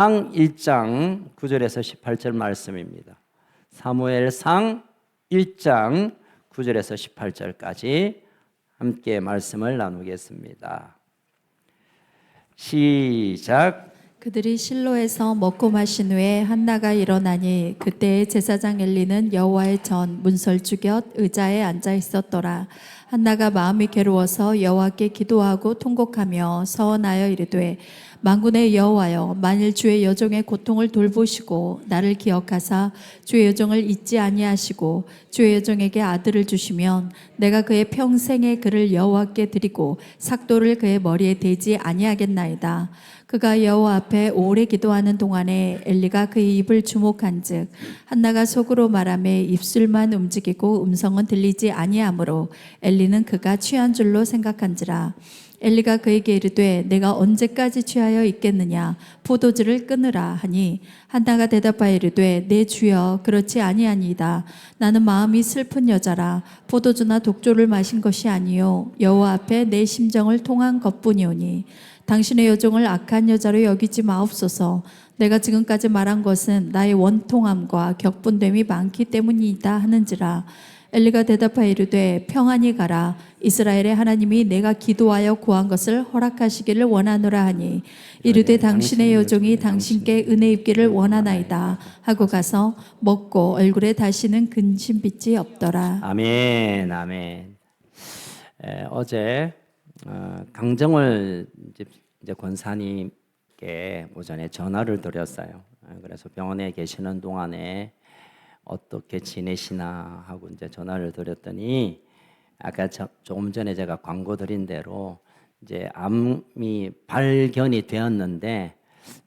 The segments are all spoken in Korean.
1장 9절에서 18절 말씀입니다. 사무엘상 1장 9절에서 18절까지 함께 말씀을 나누겠습니다. 시작. 그들이 실로에서 먹고 마신 후에 한나가 일어나니 그때의 제사장 엘리는 여호와의 전 문설주 곁 의자에 앉아 있었더라. 한나가 마음이 괴로워서 여호와께 기도하고 통곡하며 서원하여 이르되 만군의 여호와여, 만일 주의 여종의 고통을 돌보시고 나를 기억하사 주의 여종을 잊지 아니하시고 주의 여종에게 아들을 주시면 내가 그의 평생의 그를 여호와께 드리고 삭도를 그의 머리에 대지 아니하겠나이다. 그가 여호와 앞에 오래 기도하는 동안에 엘리가 그의 입을 주목한즉 한나가 속으로 말하며 입술만 움직이고 음성은 들리지 아니하므로 엘리는 그가 취한 줄로 생각한지라. 엘리가 그에게 이르되 내가 언제까지 취하여 있겠느냐, 포도주를 끊으라 하니 한나가 대답하여 이르되 내 주여, 그렇지 아니하니이다. 나는 마음이 슬픈 여자라. 포도주나 독조를 마신 것이 아니요 여호와 앞에 내 심정을 통한 것뿐이오니 당신의 여종을 악한 여자로 여기지 마옵소서. 내가 지금까지 말한 것은 나의 원통함과 격분됨이 많기 때문이다 하는지라. 엘리가 대답하여 이르되 평안히 가라. 이스라엘의 하나님이 내가 기도하여 구한 것을 허락하시기를 원하노라 하니 이르되 당신의 여종이 당신께 은혜 입기를 원하나이다 하고 가서 먹고 얼굴에 다시는 근심빛이 없더라. 아멘, 아멘. 어제 강정을 이제 권사님께 오전에 전화를 드렸어요. 그래서 병원에 계시는 동안에 어떻게 지내시나 하고 이제 전화를 드렸더니 아까 조금 전에 제가 광고 드린 대로 이제 암이 발견이 되었는데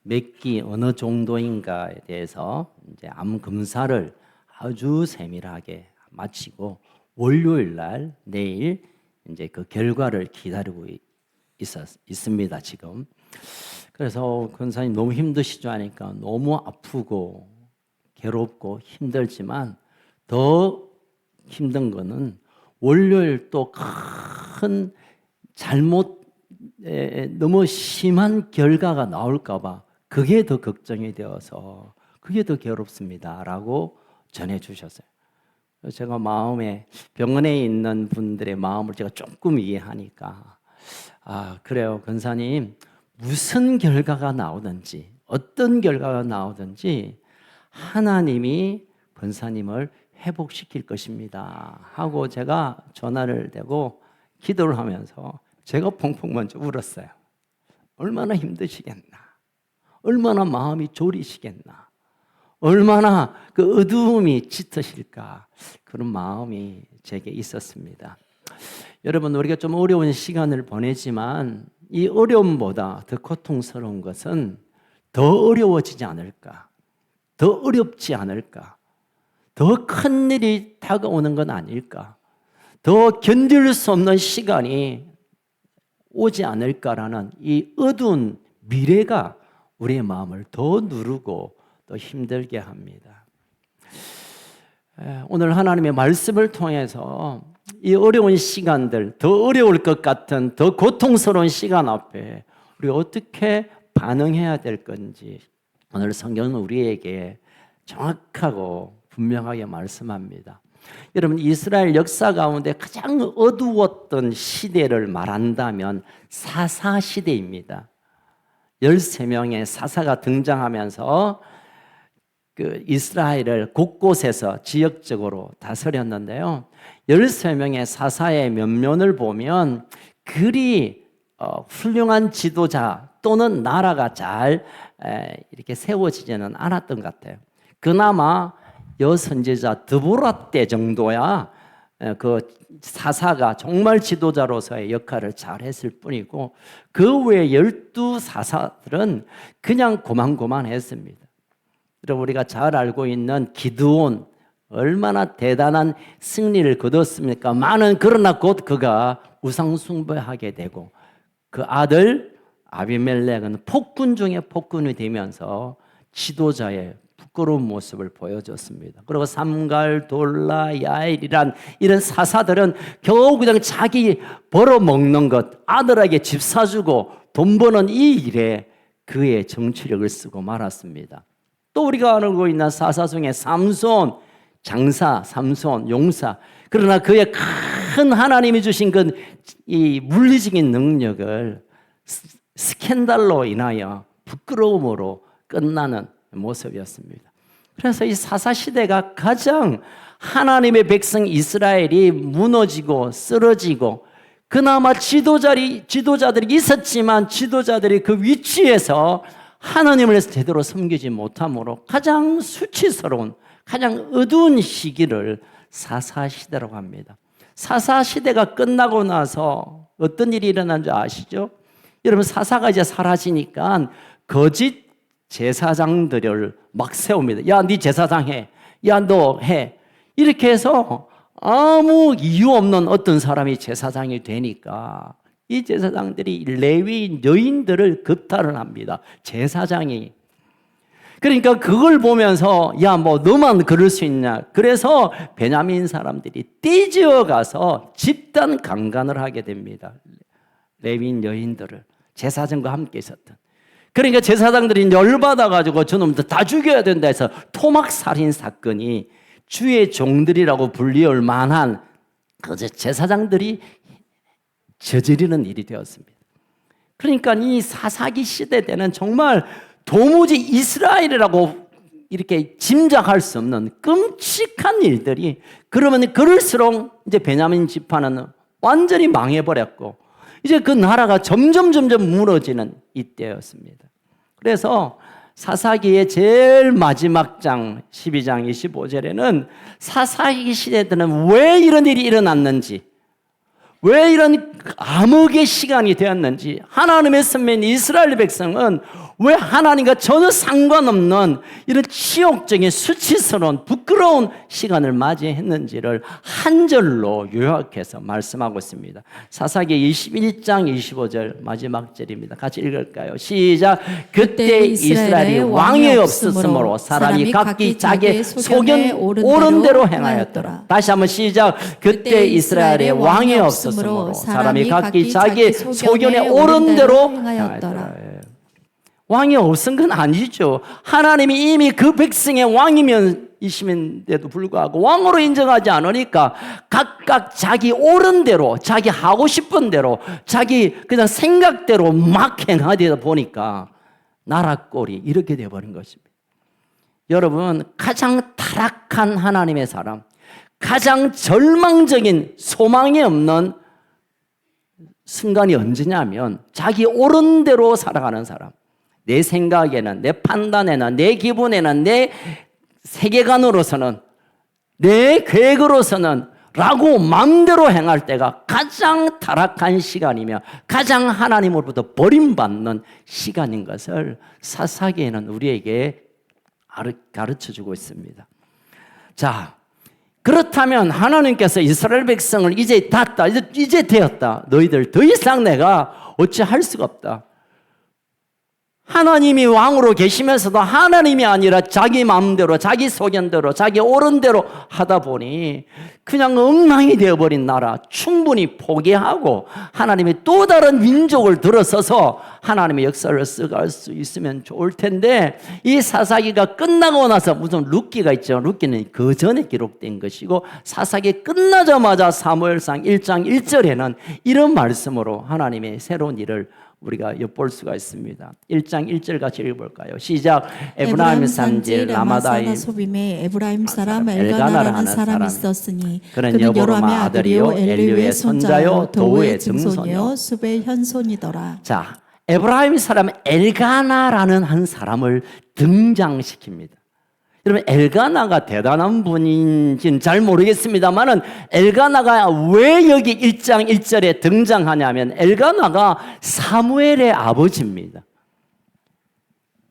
몇 기 어느 정도인가에 대해서 이제 암 검사를 아주 세밀하게 마치고 월요일 날 내일 이제 그 결과를 기다리고 있습니다 지금. 그래서 권사님 너무 힘드시죠 하니까 너무 아프고 괴롭고 힘들지만 더 힘든 거는 월요일 또 큰 잘못 너무 심한 결과가 나올까 봐 그게 더 걱정이 되어서 그게 더 괴롭습니다라고 전해 주셨어요. 제가 마음에 병원에 있는 분들의 마음을 제가 조금 이해하니까 그래요 권사님, 무슨 결과가 나오든지 어떤 결과가 나오든지 하나님이 권사님을 회복시킬 것입니다 하고 제가 전화를 대고 기도를 하면서 제가 펑펑 먼저 울었어요. 얼마나 힘드시겠나, 얼마나 마음이 졸이시겠나, 얼마나 그 어두움이 짙으실까, 그런 마음이 제게 있었습니다. 여러분, 우리가 좀 어려운 시간을 보내지만 이 어려움보다 더 고통스러운 것은 더 어려워지지 않을까, 더 어렵지 않을까, 더 큰 일이 다가오는 건 아닐까, 더 견딜 수 없는 시간이 오지 않을까라는 이 어두운 미래가 우리의 마음을 더 누르고 더 힘들게 합니다. 오늘 하나님의 말씀을 통해서 이 어려운 시간들, 더 어려울 것 같은 더 고통스러운 시간 앞에 우리 어떻게 반응해야 될 건지 오늘 성경은 우리에게 정확하고 분명하게 말씀합니다. 여러분, 이스라엘 역사 가운데 가장 어두웠던 시대를 말한다면 사사 시대입니다. 13명의 사사가 등장하면서 그 이스라엘을 곳곳에서 지역적으로 다스렸는데요. 13명의 사사의 면면을 보면 그리 훌륭한 지도자 또는 나라가 잘 이렇게 세워지지는 않았던 것 같아요. 그나마 여선지자 드보라 때 정도야 그 사사가 정말 지도자로서의 역할을 잘했을 뿐이고 그 외에 12사사들은 그냥 고만고만했습니다. 그리고 우리가 잘 알고 있는 기드온, 얼마나 대단한 승리를 거뒀습니까? 그러나 곧 그가 우상숭배하게 되고 그 아들 아비멜렉은 폭군 중에 폭군이 되면서 지도자의 부끄러운 모습을 보여줬습니다. 그리고 삼갈, 돌라, 야일이란 이런 사사들은 겨우 그냥 자기 벌어먹는 것, 아들에게 집 사주고 돈 버는 이 일에 그의 정치력을 쓰고 말았습니다. 또 우리가 알고 있는 사사 중에 삼손, 장사, 삼손, 용사. 그러나 그의 큰 하나님이 주신 이 물리적인 능력을 스캔들로 인하여 부끄러움으로 끝나는 모습이었습니다. 그래서 이 사사 시대가 가장 하나님의 백성 이스라엘이 무너지고 쓰러지고 그나마 지도자들이 있었지만 지도자들이 그 위치에서 하나님을 제대로 섬기지 못함으로 가장 수치스러운 가장 어두운 시기를 사사시대라고 합니다. 사사시대가 끝나고 나서 어떤 일이 일어난 줄 아시죠? 여러분 사사가 이제 사라지니까 거짓 제사장들을 막 세웁니다. 야, 네 제사장 해. 야, 너 해. 이렇게 해서 아무 이유 없는 어떤 사람이 제사장이 되니까 이 제사장들이 레위 여인들을 겁탈을 합니다. 제사장이. 그러니까 그걸 보면서 야, 뭐 너만 그럴 수 있냐. 그래서 베냐민 사람들이 떼지어 가서 집단 강간을 하게 됩니다. 레위 여인들을 제사장과 함께 있었던. 그러니까 제사장들이 열받아가지고 저놈들 다 죽여야 된다 해서 토막살인 사건이 주의 종들이라고 불리울 만한 그 제사장들이 저지르는 일이 되었습니다. 그러니까 이 사사기 시대 때는 정말 도무지 이스라엘이라고 이렇게 짐작할 수 없는 끔찍한 일들이 그러면 그럴수록 이제 베냐민 지파는 완전히 망해버렸고 이제 그 나라가 점점 무너지는 이때였습니다. 그래서 사사기의 제일 마지막 장 12장 25절에는 사사기 시대 때는 왜 이런 일이 일어났는지 왜 이런 암흑의 시간이 되었는지 하나님의 선민 이스라엘 백성은 왜 하나님과 전혀 상관없는 이런 치욕적인 수치스러운 부끄러운 시간을 맞이했는지를 한 절로 요약해서 말씀하고 있습니다. 사사기 21장 25절 마지막 절입니다. 같이 읽을까요? 시작. 그때 이스라엘이 왕이 없었으므로 사람이 각기 자기 소견 옳은 대로 행하였더라. 다시 한번 시작. 그때 이스라엘에 왕이 없었으므로 사람이 각기 자기 소견에 옳은 대로 행하였더라. 왕이 없은 건 아니죠. 하나님이 이미 그 백성의 왕이시면데도 불구하고 왕으로 인정하지 않으니까 각각 자기 옳은 대로 자기 하고 싶은 대로 자기 그냥 생각대로 막 행하다 보니까 나라 꼴이 이렇게 되어버린 것입니다. 여러분 가장 타락한 하나님의 사람 가장 절망적인 소망이 없는 순간이 언제냐면 자기 옳은 대로 살아가는 사람 내 생각에는 내 판단에는 내 기분에는 내 세계관으로서는 내 계획으로서는 라고 마음대로 행할 때가 가장 타락한 시간이며 가장 하나님으로부터 버림받는 시간인 것을 사사기에는 우리에게 가르쳐주고 있습니다. 자, 그렇다면 하나님께서 이스라엘 백성을 이제 닿다 이제 되었다 너희들 더 이상 내가 어찌할 수가 없다. 하나님이 왕으로 계시면서도 하나님이 아니라 자기 마음대로 자기 소견대로 자기 옳은 대로 하다 보니 그냥 엉망이 되어버린 나라 충분히 포기하고 하나님이 또 다른 민족을 들어서서 하나님의 역사를 써갈 수 있으면 좋을 텐데 이 사사기가 끝나고 나서 무슨 룻기가 있죠. 룻기는 그 전에 기록된 것이고 사사기 끝나자마자 사무엘상 1장 1절에는 이런 말씀으로 하나님의 새로운 일을 우리가 엿볼 수가 있습니다. 1장 1절 같이 읽어볼까요? 시작. 에브라임 산지 라마다임 소빔에 에브라임 사람 엘가나라는 사람이 있었으니 그는 여로함의 아들이요 엘리의 손자요 도우의 증손이요 숲의 현손이더라. 자, 에브라임 사람 엘가나라는 한 사람을 등장시킵니다. 여러분 엘가나가 대단한 분인지는 잘 모르겠습니다만은 엘가나가 왜 여기 1장 1절에 등장하냐면 엘가나가 사무엘의 아버지입니다.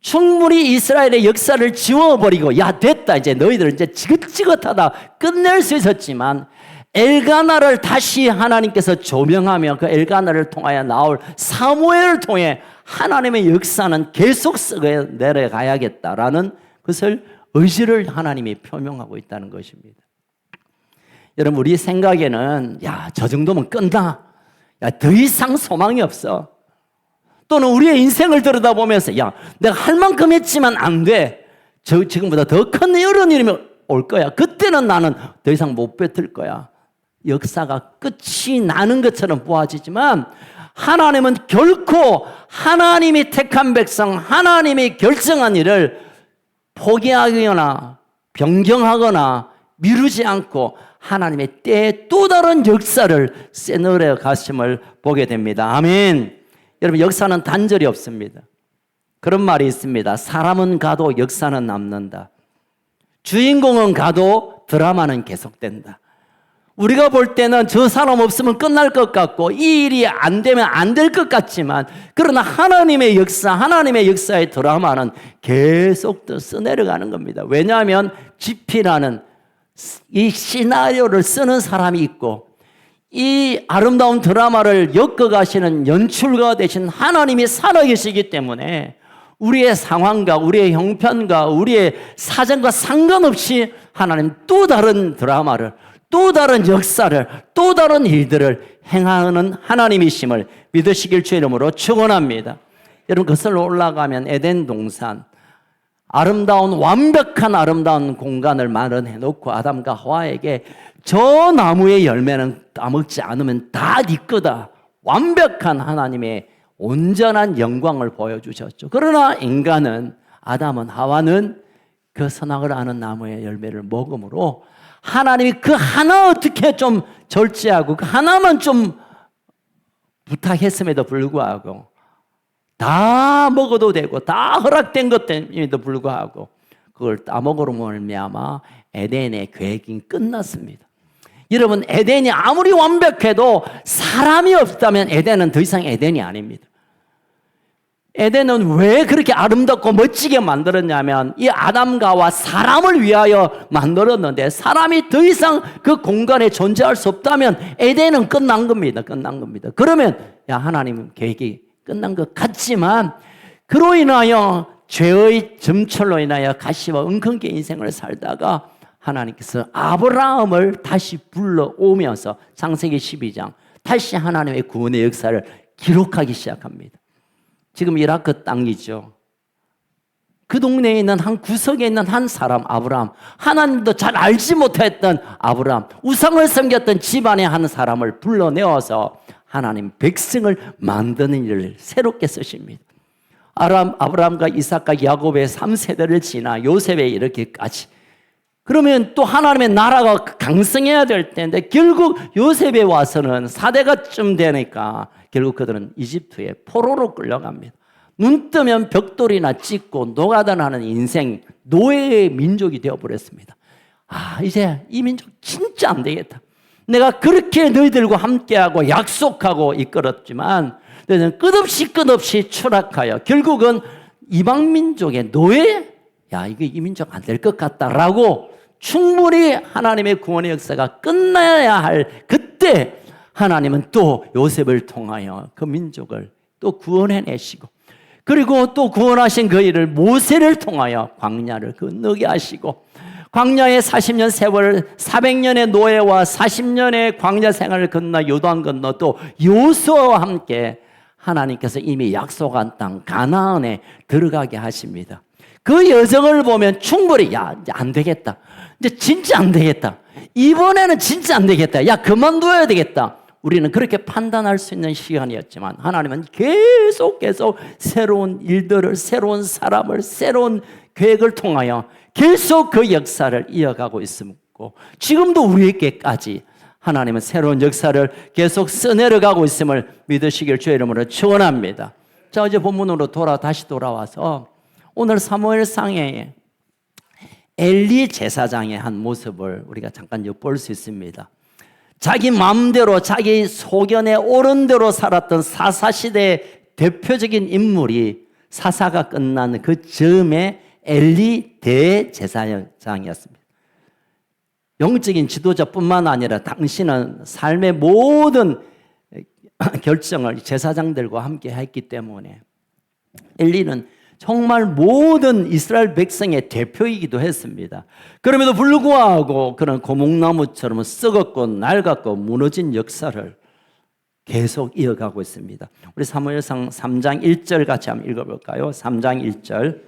충분히 이스라엘의 역사를 지워버리고 야 됐다 이제 너희들 이제 지긋지긋하다 끝낼 수 있었지만 엘가나를 다시 하나님께서 조명하며 그 엘가나를 통하여 나올 사무엘을 통해 하나님의 역사는 계속 쓰고 내려가야겠다라는 것을 의지를 하나님이 표명하고 있다는 것입니다. 여러분 우리 생각에는 야, 저 정도면 끝나. 야, 더 이상 소망이 없어. 또는 우리의 인생을 들여다보면서 야, 내가 할 만큼 했지만 안 돼. 지금보다 더 큰 이런 일이 올 거야. 그때는 나는 더 이상 못 뱉을 거야. 역사가 끝이 나는 것처럼 보아지지만 하나님은 결코 하나님이 택한 백성, 하나님이 결정한 일을 포기하거나 변경하거나 미루지 않고 하나님의 때에 또 다른 역사를 써내려 가심을 보게 됩니다. 아멘. 여러분, 역사는 단절이 없습니다. 그런 말이 있습니다. 사람은 가도 역사는 남는다. 주인공은 가도 드라마는 계속된다. 우리가 볼 때는 저 사람 없으면 끝날 것 같고 이 일이 안 되면 안 될 것 같지만, 그러나 하나님의 역사, 하나님의 역사의 드라마는 계속 써내려가는 겁니다. 왜냐하면 지피라는 이 시나리오를 쓰는 사람이 있고 이 아름다운 드라마를 엮어가시는 연출가 되신 하나님이 살아계시기 때문에 우리의 상황과 우리의 형편과 우리의 사정과 상관없이 하나님 또 다른 드라마를, 또 다른 역사를, 또 다른 일들을 행하는 하나님이심을 믿으시길 주의 이름으로 축원합니다. 여러분, 거슬러 올라가면 에덴 동산, 아름다운 완벽한 아름다운 공간을 마련해 놓고 아담과 하와에게 저 나무의 열매는 따먹지 않으면 다 네 거다, 완벽한 하나님의 온전한 영광을 보여주셨죠. 그러나 인간은, 아담은, 하와는 그 선악을 아는 나무의 열매를 먹음으로 하나님이 그 하나 어떻게 좀 절제하고 그 하나만 좀 부탁했음에도 불구하고 다 먹어도 되고 다 허락된 것임에도 불구하고 그걸 따먹으로 말미암아 에덴의 계획이 끝났습니다. 여러분, 에덴이 아무리 완벽해도 사람이 없다면 에덴은 더 이상 에덴이 아닙니다. 에덴은 왜 그렇게 아름답고 멋지게 만들었냐면 이 아담과 사람을 위하여 만들었는데 사람이 더 이상 그 공간에 존재할 수 없다면 에덴은 끝난 겁니다. 끝난 겁니다. 그러면 하나님 계획이 끝난 것 같지만 그로 인하여 죄의 점철로 인하여 가시와 은근케 인생을 살다가 하나님께서 아브라함을 다시 불러오면서 창세기 12장 다시 하나님의 구원의 역사를 기록하기 시작합니다. 지금 이라크 땅이죠. 그 동네에 있는 한 구석에 있는 한 사람 아브라함, 하나님도 잘 알지 못했던 아브라함, 우상을 섬겼던 집안의 한 사람을 불러내어서 하나님 백성을 만드는 일을 새롭게 쓰십니다. 아브라함과 이삭과 야곱의 3세대를 지나 요셉에 이렇게까지. 그러면 또 하나님의 나라가 강성해야 될 텐데 결국 요셉에 와서는 4대가쯤 되니까 결국 그들은 이집트에 포로로 끌려갑니다. 눈 뜨면 벽돌이나 찍고 노가다하는 인생, 노예의 민족이 되어버렸습니다. 이제 이 민족 진짜 안 되겠다. 내가 그렇게 너희들과 함께하고 약속하고 이끌었지만 너희는 끝없이 추락하여 결국은 이방 민족의 노예? 이게 이 민족 안 될 것 같다라고 충분히 하나님의 구원의 역사가 끝나야 할 그때 하나님은 또 요셉을 통하여 그 민족을 또 구원해내시고 그리고 또 구원하신 그 일을 모세를 통하여 광야를 건너게 하시고 광야의 40년 세월 400년의 노예와 40년의 광야 생활을 건너 요단 건너 또 요수아와 함께 하나님께서 이미 약속한 땅 가나안에 들어가게 하십니다. 그 여정을 보면 충분히 이제 안 되겠다. 이제 진짜 안 되겠다. 이번에는 진짜 안 되겠다. 그만둬야 되겠다. 우리는 그렇게 판단할 수 있는 시간이었지만 하나님은 계속 새로운 일들을, 새로운 사람을, 새로운 계획을 통하여 계속 그 역사를 이어가고 있고 지금도 우리에게까지 하나님은 새로운 역사를 계속 써내려가고 있음을 믿으시길 주의 이름으로 축원합니다. 자, 이제 본문으로 다시 돌아와서 오늘 사무엘상에 엘리 제사장의 한 모습을 우리가 잠깐 엿볼 수 있습니다. 자기 마음대로 자기 소견에 옳은 대로 살았던 사사시대의 대표적인 인물이 사사가 끝난 그 즈음에 엘리 대제사장이었습니다. 영적인 지도자뿐만 아니라 당신은 삶의 모든 결정을 제사장들과 함께 했기 때문에 엘리는 정말 모든 이스라엘 백성의 대표이기도 했습니다. 그럼에도 불구하고 그런 고목나무처럼 썩었고 낡았고 무너진 역사를 계속 이어가고 있습니다. 우리 사무엘상 3장 1절 같이 한번 읽어볼까요? 3장 1절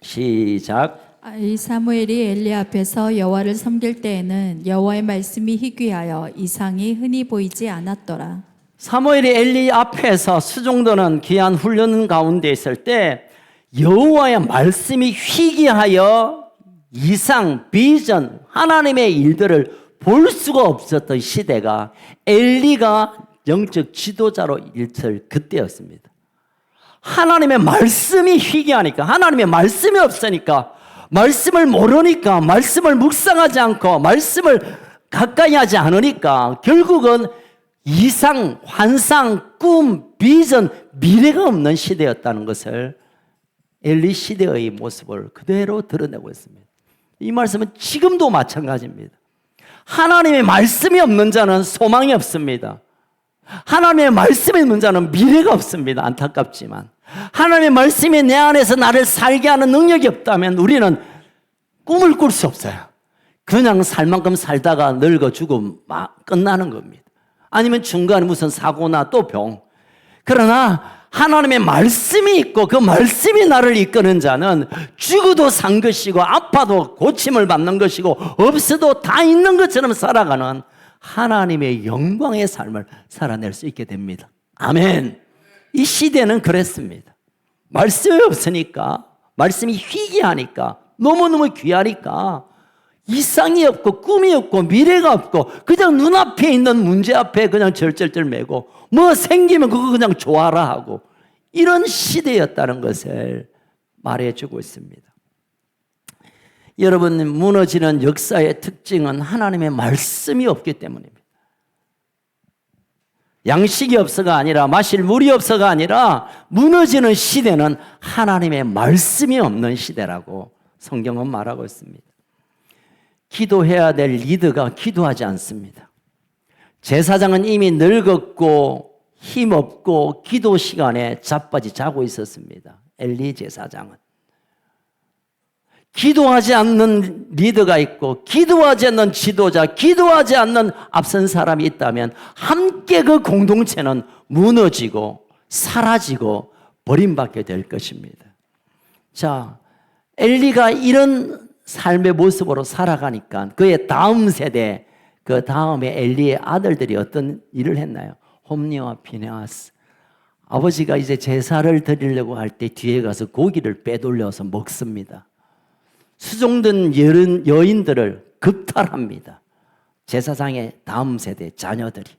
시작. 이 사무엘이 엘리 앞에서 여호와를 섬길 때에는 여호와의 말씀이 희귀하여 이상이 흔히 보이지 않았더라. 사무엘이 엘리 앞에서 수종드는 귀한 훈련 가운데 있을 때 여호와의 말씀이 희귀하여 이상, 비전, 하나님의 일들을 볼 수가 없었던 시대가 엘리가 영적 지도자로 있을 그때였습니다. 하나님의 말씀이 희귀하니까, 하나님의 말씀이 없으니까, 말씀을 모르니까, 말씀을 묵상하지 않고, 말씀을 가까이 하지 않으니까 결국은 이상, 환상, 꿈, 비전, 미래가 없는 시대였다는 것을 엘리 시대의 모습을 그대로 드러내고 있습니다. 이 말씀은 지금도 마찬가지입니다. 하나님의 말씀이 없는 자는 소망이 없습니다. 하나님의 말씀이 없는 자는 미래가 없습니다. 안타깝지만 하나님의 말씀이 내 안에서 나를 살게 하는 능력이 없다면 우리는 꿈을 꿀 수 없어요. 그냥 살 만큼 살다가 늙어 죽고 끝나는 겁니다. 아니면 중간에 무슨 사고나 또 병. 그러나 하나님의 말씀이 있고 그 말씀이 나를 이끄는 자는 죽어도 산 것이고 아파도 고침을 받는 것이고 없어도 다 있는 것처럼 살아가는 하나님의 영광의 삶을 살아낼 수 있게 됩니다. 아멘. 이 시대는 그랬습니다. 말씀이 없으니까, 말씀이 희귀하니까, 너무너무 귀하니까 이상이 없고 꿈이 없고 미래가 없고 그냥 눈앞에 있는 문제 앞에 그냥 절절절 매고 뭐 생기면 그거 그냥 좋아라 하고 이런 시대였다는 것을 말해주고 있습니다. 여러분, 무너지는 역사의 특징은 하나님의 말씀이 없기 때문입니다. 양식이 없어가 아니라 마실 물이 없어가 아니라 무너지는 시대는 하나님의 말씀이 없는 시대라고 성경은 말하고 있습니다. 기도해야 될 리더가 기도하지 않습니다. 제사장은 이미 늙었고 힘없고 기도 시간에 자빠지 자고 있었습니다. 엘리 제사장은. 기도하지 않는 리더가 있고 기도하지 않는 지도자, 기도하지 않는 앞선 사람이 있다면 함께 그 공동체는 무너지고 사라지고 버림받게 될 것입니다. 자, 엘리가 이런 삶의 모습으로 살아가니까 그의 다음 세대, 그 다음에 엘리의 아들들이 어떤 일을 했나요? 홈리와 피네하스. 아버지가 이제 제사를 드리려고 할 때 뒤에 가서 고기를 빼돌려서 먹습니다. 수종된 여인들을 극탈합니다. 제사장의 다음 세대 자녀들이.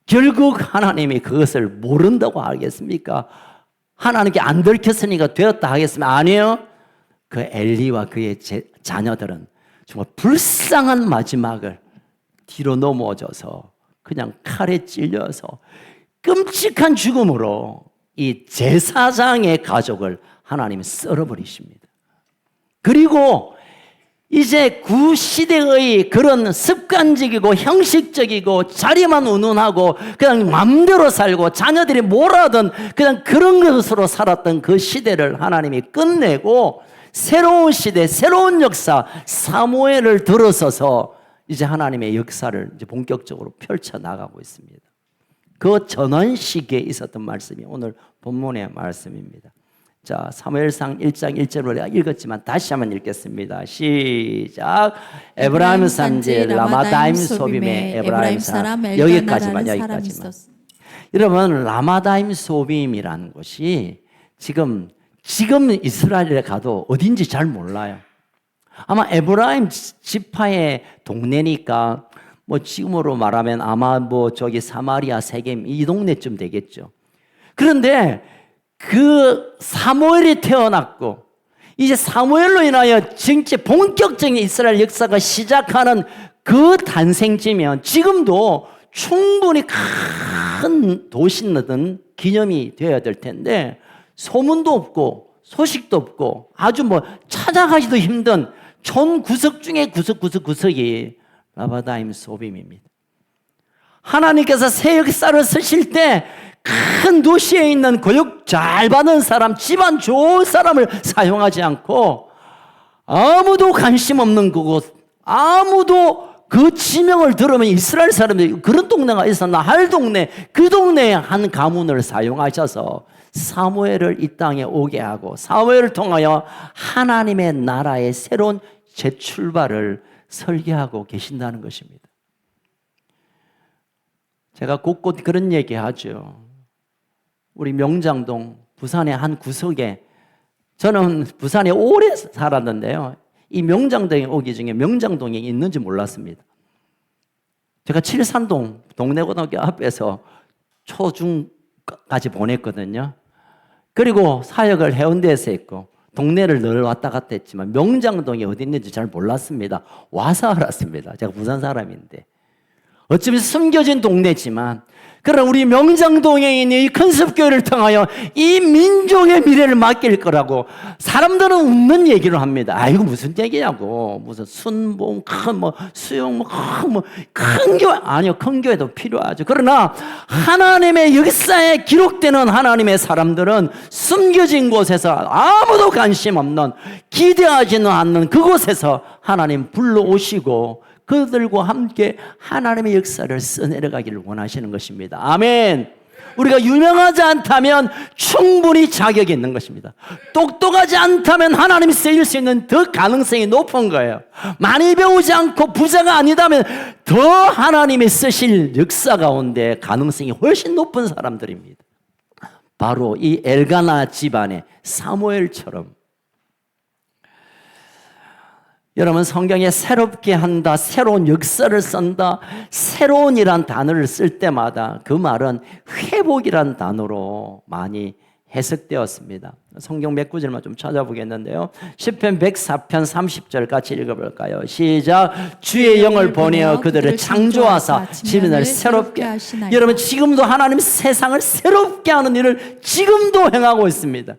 결국 하나님이 그것을 모른다고 하겠습니까? 하나님께 안 들켰으니까 되었다 하겠습니까? 아니에요. 그 엘리와 그의 자녀들은 정말 불쌍한 마지막을 뒤로 넘어져서 그냥 칼에 찔려서 끔찍한 죽음으로 이 제사장의 가족을 하나님이 썰어버리십니다. 그리고 이제 구시대의 그런 습관적이고 형식적이고 자리만 운운하고 그냥 마음대로 살고 자녀들이 뭐라든 그냥 그런 것으로 살았던 그 시대를 하나님이 끝내고 새로운 시대, 새로운 역사, 사무엘을 들어서서 이제 하나님의 역사를 이제 본격적으로 펼쳐나가고 있습니다. 그 전원 시기에 있었던 말씀이 오늘 본문의 말씀입니다. 자, 사무엘상 1장 1절을 읽었지만 다시 한번 읽겠습니다. 시작. 에브라임 산지 라마다임 소빔에 에브라임 사람 여기까지만. 여러분, 라마다임 소빔이라는 곳이 지금 이스라엘에 가도 어딘지 잘 몰라요. 아마 에브라임 지파의 동네니까 뭐 지금으로 말하면 아마 뭐 저기 사마리아 세겜 이 동네쯤 되겠죠. 그런데 그 사무엘이 태어났고 이제 사무엘로 인하여 진짜 본격적인 이스라엘 역사가 시작하는 그 탄생지면 지금도 충분히 큰 도시든 기념이 되어야 될 텐데 소문도 없고 소식도 없고 아주 뭐 찾아가기도 힘든 촌 구석 중에 구석이 라마다임 소빔입니다. 하나님께서 새 역사를 쓰실 때 큰 도시에 있는 교육 잘 받은 사람, 집안 좋은 사람을 사용하지 않고 아무도 관심 없는 그곳, 아무도 그 지명을 들으면 이스라엘 사람들이 그런 동네가 있었나 할 동네, 그 동네에 한 가문을 사용하셔서 사무엘을 이 땅에 오게 하고 사무엘을 통하여 하나님의 나라의 새로운 재출발을 설계하고 계신다는 것입니다. 제가 곳곳 그런 얘기 하죠. 우리 명장동 부산의 한 구석에, 저는 부산에 오래 살았는데요, 이 명장동에 오기 중에 명장동이 있는지 몰랐습니다. 제가 칠산동 동래고등학교 앞에서 초중까지 보냈거든요. 그리고 사역을 해운대에서 했고 동네를 늘 왔다 갔다 했지만 명장동이 어디 있는지 잘 몰랐습니다. 와서 알았습니다. 제가 부산 사람인데. 어쩌면 숨겨진 동네지만, 그러나 우리 명장동에 있는 이 큰습교회를 통하여 이 민족의 미래를 맡길 거라고 사람들은 웃는 얘기를 합니다. 아이고 무슨 얘기냐고, 무슨 순봉 큰 수용 큰 교회, 아니요, 큰 교회도 필요하죠. 그러나 하나님의 역사에 기록되는 하나님의 사람들은 숨겨진 곳에서 아무도 관심 없는, 기대하지는 않는 그곳에서 하나님 불러오시고 그들과 함께 하나님의 역사를 써내려가기를 원하시는 것입니다. 아멘. 우리가 유명하지 않다면 충분히 자격이 있는 것입니다. 똑똑하지 않다면 하나님이 쓰일 수 있는 더 가능성이 높은 거예요. 많이 배우지 않고 부자가 아니다면 더 하나님이 쓰실 역사 가운데 가능성이 훨씬 높은 사람들입니다. 바로 이 엘가나 집안의 사무엘처럼. 여러분, 성경에 새롭게 한다, 새로운 역사를 쓴다, 새로운이란 단어를 쓸 때마다 그 말은 회복이란 단어로 많이 해석되었습니다. 성경 몇 구절만 좀 찾아보겠는데요. 시편 104편 30절 같이 읽어볼까요? 시작. 주의 영을 보내어 그들을 창조하사 지면을 새롭게 하시나이다. 여러분, 지금도 하나님 세상을 새롭게 하는 일을 지금도 행하고 있습니다.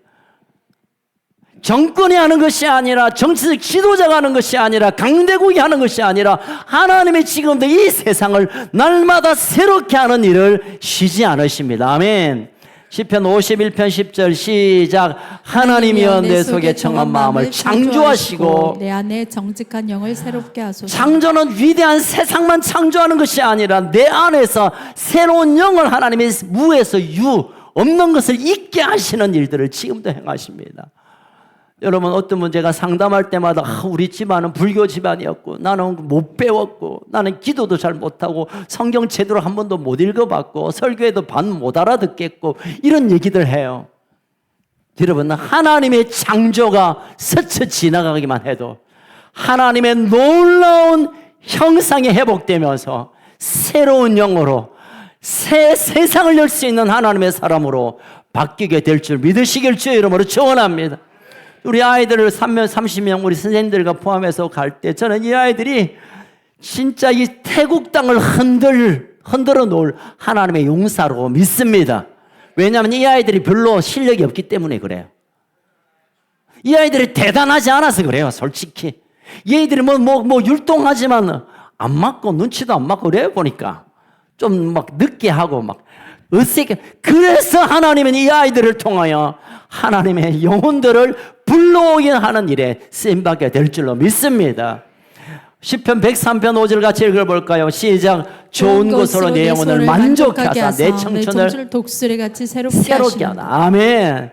정권이 하는 것이 아니라, 정치적 지도자가 하는 것이 아니라, 강대국이 하는 것이 아니라 하나님이 지금도 이 세상을 날마다 새롭게 하는 일을 쉬지 않으십니다. 아멘. 시편 51편 10절 시작. 하나님이여 내 속에 청한 마음을 창조하시고 내 안에 정직한 영을 새롭게 하소서. 창조는 위대한 세상만 창조하는 것이 아니라 내 안에서 새로운 영을 하나님의 무에서 유, 없는 것을 있게 하시는 일들을 지금도 행하십니다. 여러분, 어떤 문제가 상담할 때마다 우리 집안은 불교 집안이었고 나는 못 배웠고 나는 기도도 잘 못하고 성경 제대로 한 번도 못 읽어봤고 설교에도 반 못 알아듣겠고 이런 얘기들 해요. 여러분, 하나님의 창조가 스쳐 지나가기만 해도 하나님의 놀라운 형상이 회복되면서 새로운 영으로 새 세상을 열 수 있는 하나님의 사람으로 바뀌게 될 줄 믿으시길 주의 이름으로 축원합니다. 우리 아이들을 30명 우리 선생님들과 포함해서 갈 때 저는 이 아이들이 진짜 이 태국 땅을 흔들어 놓을 하나님의 용사로 믿습니다. 왜냐하면 이 아이들이 별로 실력이 없기 때문에 그래요. 이 아이들이 대단하지 않아서 그래요, 솔직히. 이 아이들이 율동하지만 안 맞고 눈치도 안 맞고 그래요, 보니까. 좀 막 늦게 하고 막 어색해. 그래서 하나님은 이 아이들을 통하여 하나님의 영혼들을 불러오게 하는 일에 쓰임받게 될 줄로 믿습니다. 시편 103편 5절 같이 읽어볼까요? 시작. 좋은 것으로 내 영혼을 만족하사 내 청춘을 독수리같이 새롭게 하다. 아멘.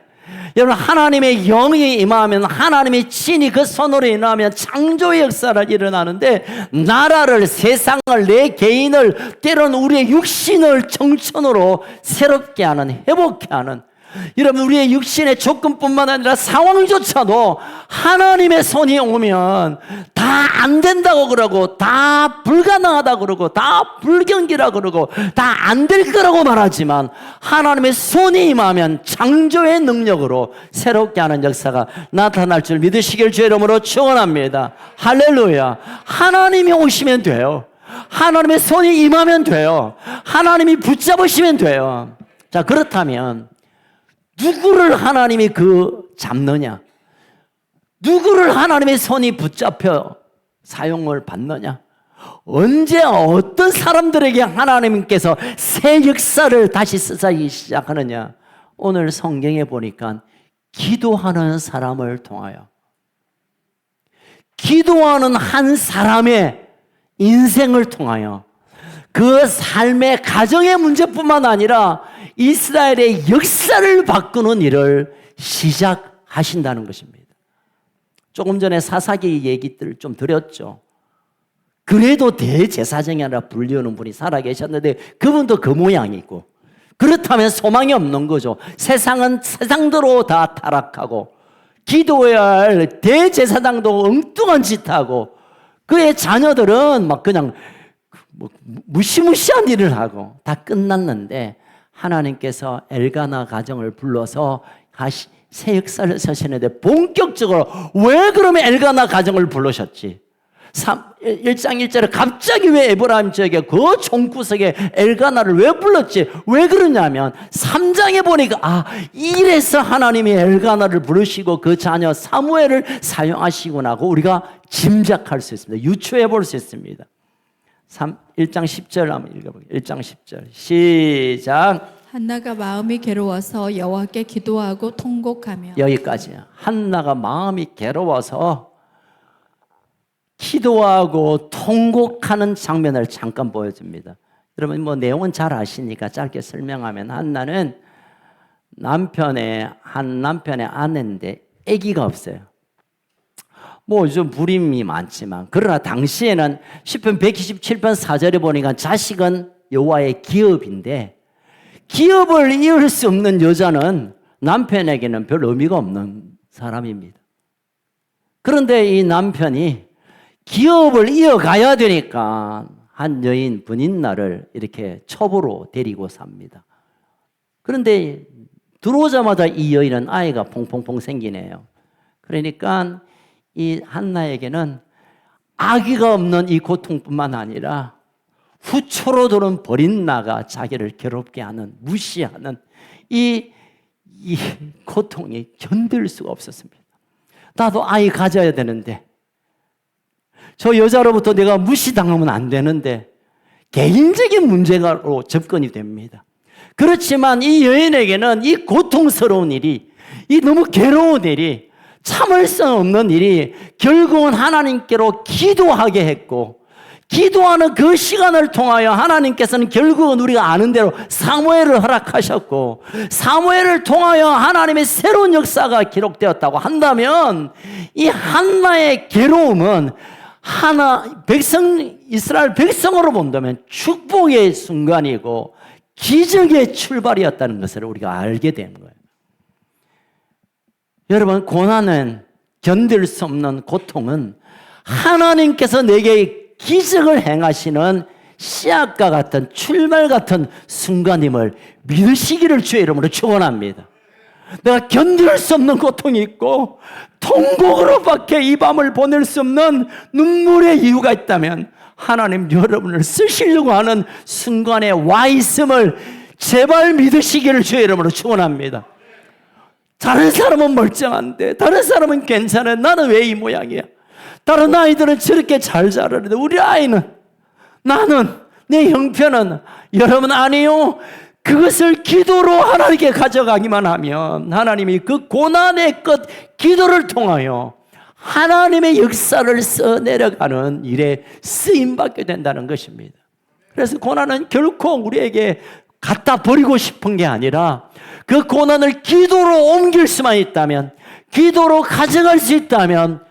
여러분, 하나님의 영이 임하면, 하나님의 친히 그 손으로 임하면 창조의 역사를 일어나는데, 나라를, 세상을, 내 개인을, 때로는 우리의 육신을 청춘으로 새롭게 하는, 회복케 하는, 여러분, 우리의 육신의 조건뿐만 아니라 상황조차도 하나님의 손이 오면 다 안 된다고 그러고, 다 불가능하다고 그러고, 다 불경기라고 그러고, 다 안 될 거라고 말하지만 하나님의 손이 임하면 창조의 능력으로 새롭게 하는 역사가 나타날 줄 믿으시길 주의 이름으로 축원합니다. 할렐루야. 하나님이 오시면 돼요. 하나님의 손이 임하면 돼요. 하나님이 붙잡으시면 돼요. 자, 그렇다면 누구를 하나님이 잡느냐? 누구를 하나님의 손이 붙잡혀 사용을 받느냐? 언제 어떤 사람들에게 하나님께서 새 역사를 다시 쓰기 시작하느냐? 오늘 성경에 보니까 기도하는 사람을 통하여, 기도하는 한 사람의 인생을 통하여 그 삶의 가정의 문제뿐만 아니라 이스라엘의 역사를 바꾸는 일을 시작하신다는 것입니다. 조금 전에 사사기 얘기들 좀 드렸죠. 그래도 대제사장이라 불리우는 분이 살아계셨는데 그분도 그 모양이고, 그렇다면 소망이 없는 거죠. 세상은 세상대로 다 타락하고 기도해야 할 대제사장도 엉뚱한 짓 하고 그의 자녀들은 막 그냥 무시무시한 일을 하고 다 끝났는데, 하나님께서 엘가나 가정을 불러서 다시 새 역사를 서시는데, 본격적으로 왜 그러면 엘가나 가정을 부르셨지? 1장 1절에 갑자기 왜 에브라임 지역에 그 총구석에 엘가나를 왜 불렀지? 왜 그러냐면 3장에 보니까 이래서 하나님이 엘가나를 부르시고 그 자녀 사무엘을 사용하시구나 하고 우리가 짐작할 수 있습니다. 유추해 볼 수 있습니다. 1장 10절 한번 읽어볼게요. 1장 10절 시작. 한나가 마음이 괴로워서 여호와께 기도하고 통곡하며. 여기까지야. 한나가 마음이 괴로워서 기도하고 통곡하는 장면을 잠깐 보여줍니다. 여러분 뭐 내용은 잘 아시니까 짧게 설명하면, 한나는 한 남편의 아내인데 아기가 없어요. 뭐 좀 불임이 많지만, 그러나 당시에는 시편 127편 4절에 보니까 자식은 여호와의 기업인데, 기업을 이을 수 없는 여자는 남편에게는 별 의미가 없는 사람입니다. 그런데 이 남편이 기업을 이어가야 되니까 한 여인 분인나를 이렇게 첩으로 데리고 삽니다. 그런데 들어오자마자 이 여인은 아이가 퐁퐁퐁 생기네요. 그러니까 이 한나에게는 아기가 없는 이 고통뿐만 아니라 후초로 도는 버린 나가 자기를 괴롭게 하는, 무시하는 이 고통이 견딜 수가 없었습니다. 나도 아이 가져야 되는데, 저 여자로부터 내가 무시당하면 안 되는데, 개인적인 문제로 접근이 됩니다. 그렇지만 이 여인에게는 이 고통스러운 일이, 이 너무 괴로운 일이, 참을 수 없는 일이 결국은 하나님께로 기도하게 했고, 기도하는 그 시간을 통하여 하나님께서는 결국은 우리가 아는 대로 사무엘을 허락하셨고, 사무엘을 통하여 하나님의 새로운 역사가 기록되었다고 한다면, 이 한나의 괴로움은 이스라엘 백성으로 본다면 축복의 순간이고 기적의 출발이었다는 것을 우리가 알게 된 거예요. 여러분, 고난은, 견딜 수 없는 고통은 하나님께서 내게 기적을 행하시는 씨앗과 같은, 출발 같은 순간임을 믿으시기를 주의 이름으로 축원합니다. 내가 견딜 수 없는 고통이 있고 통곡으로밖에 이 밤을 보낼 수 없는 눈물의 이유가 있다면, 하나님 여러분을 쓰시려고 하는 순간에 와 있음을 제발 믿으시기를 주의 이름으로 축원합니다. 다른 사람은 멀쩡한데, 다른 사람은 괜찮아, 나는 왜 이 모양이야? 다른 아이들은 저렇게 잘 자라는데 우리 아이는, 나는, 내 형편은, 여러분 아니요. 그것을 기도로 하나님께 가져가기만 하면 하나님이 그 고난의 끝 기도를 통하여 하나님의 역사를 써내려가는 일에 쓰임받게 된다는 것입니다. 그래서 고난은 결코 우리에게 갖다 버리고 싶은 게 아니라, 그 고난을 기도로 옮길 수만 있다면, 기도로 가져갈 수 있다면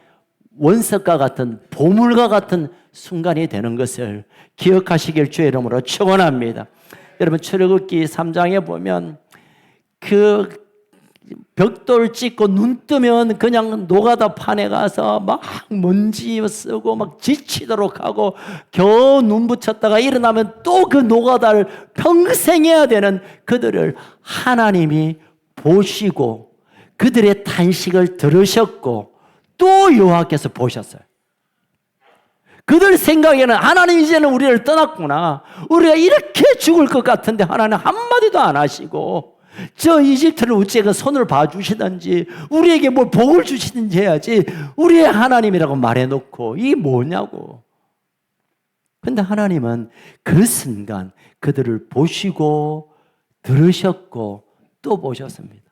원석과 같은, 보물과 같은 순간이 되는 것을 기억하시길 주의 이름으로 축원합니다. 여러분, 출애굽기 3장에 보면 그 벽돌 찍고 눈 뜨면 그냥 노가다 판에 가서 막 먼지 쓰고 막 지치도록 하고 겨우 눈 붙였다가 일어나면 또 그 노가다를 평생 해야 되는 그들을 하나님이 보시고 그들의 탄식을 들으셨고 또 여호와께서 보셨어요. 그들 생각에는 하나님 이제는 우리를 떠났구나, 우리가 이렇게 죽을 것 같은데 하나님 한마디도 안 하시고 저 이집트를 어째가 손을 봐주시든지 우리에게 뭘 복을 주시든지 해야지 우리의 하나님이라고 말해놓고 이게 뭐냐고. 근데 하나님은 그 순간 그들을 보시고 들으셨고 또 보셨습니다.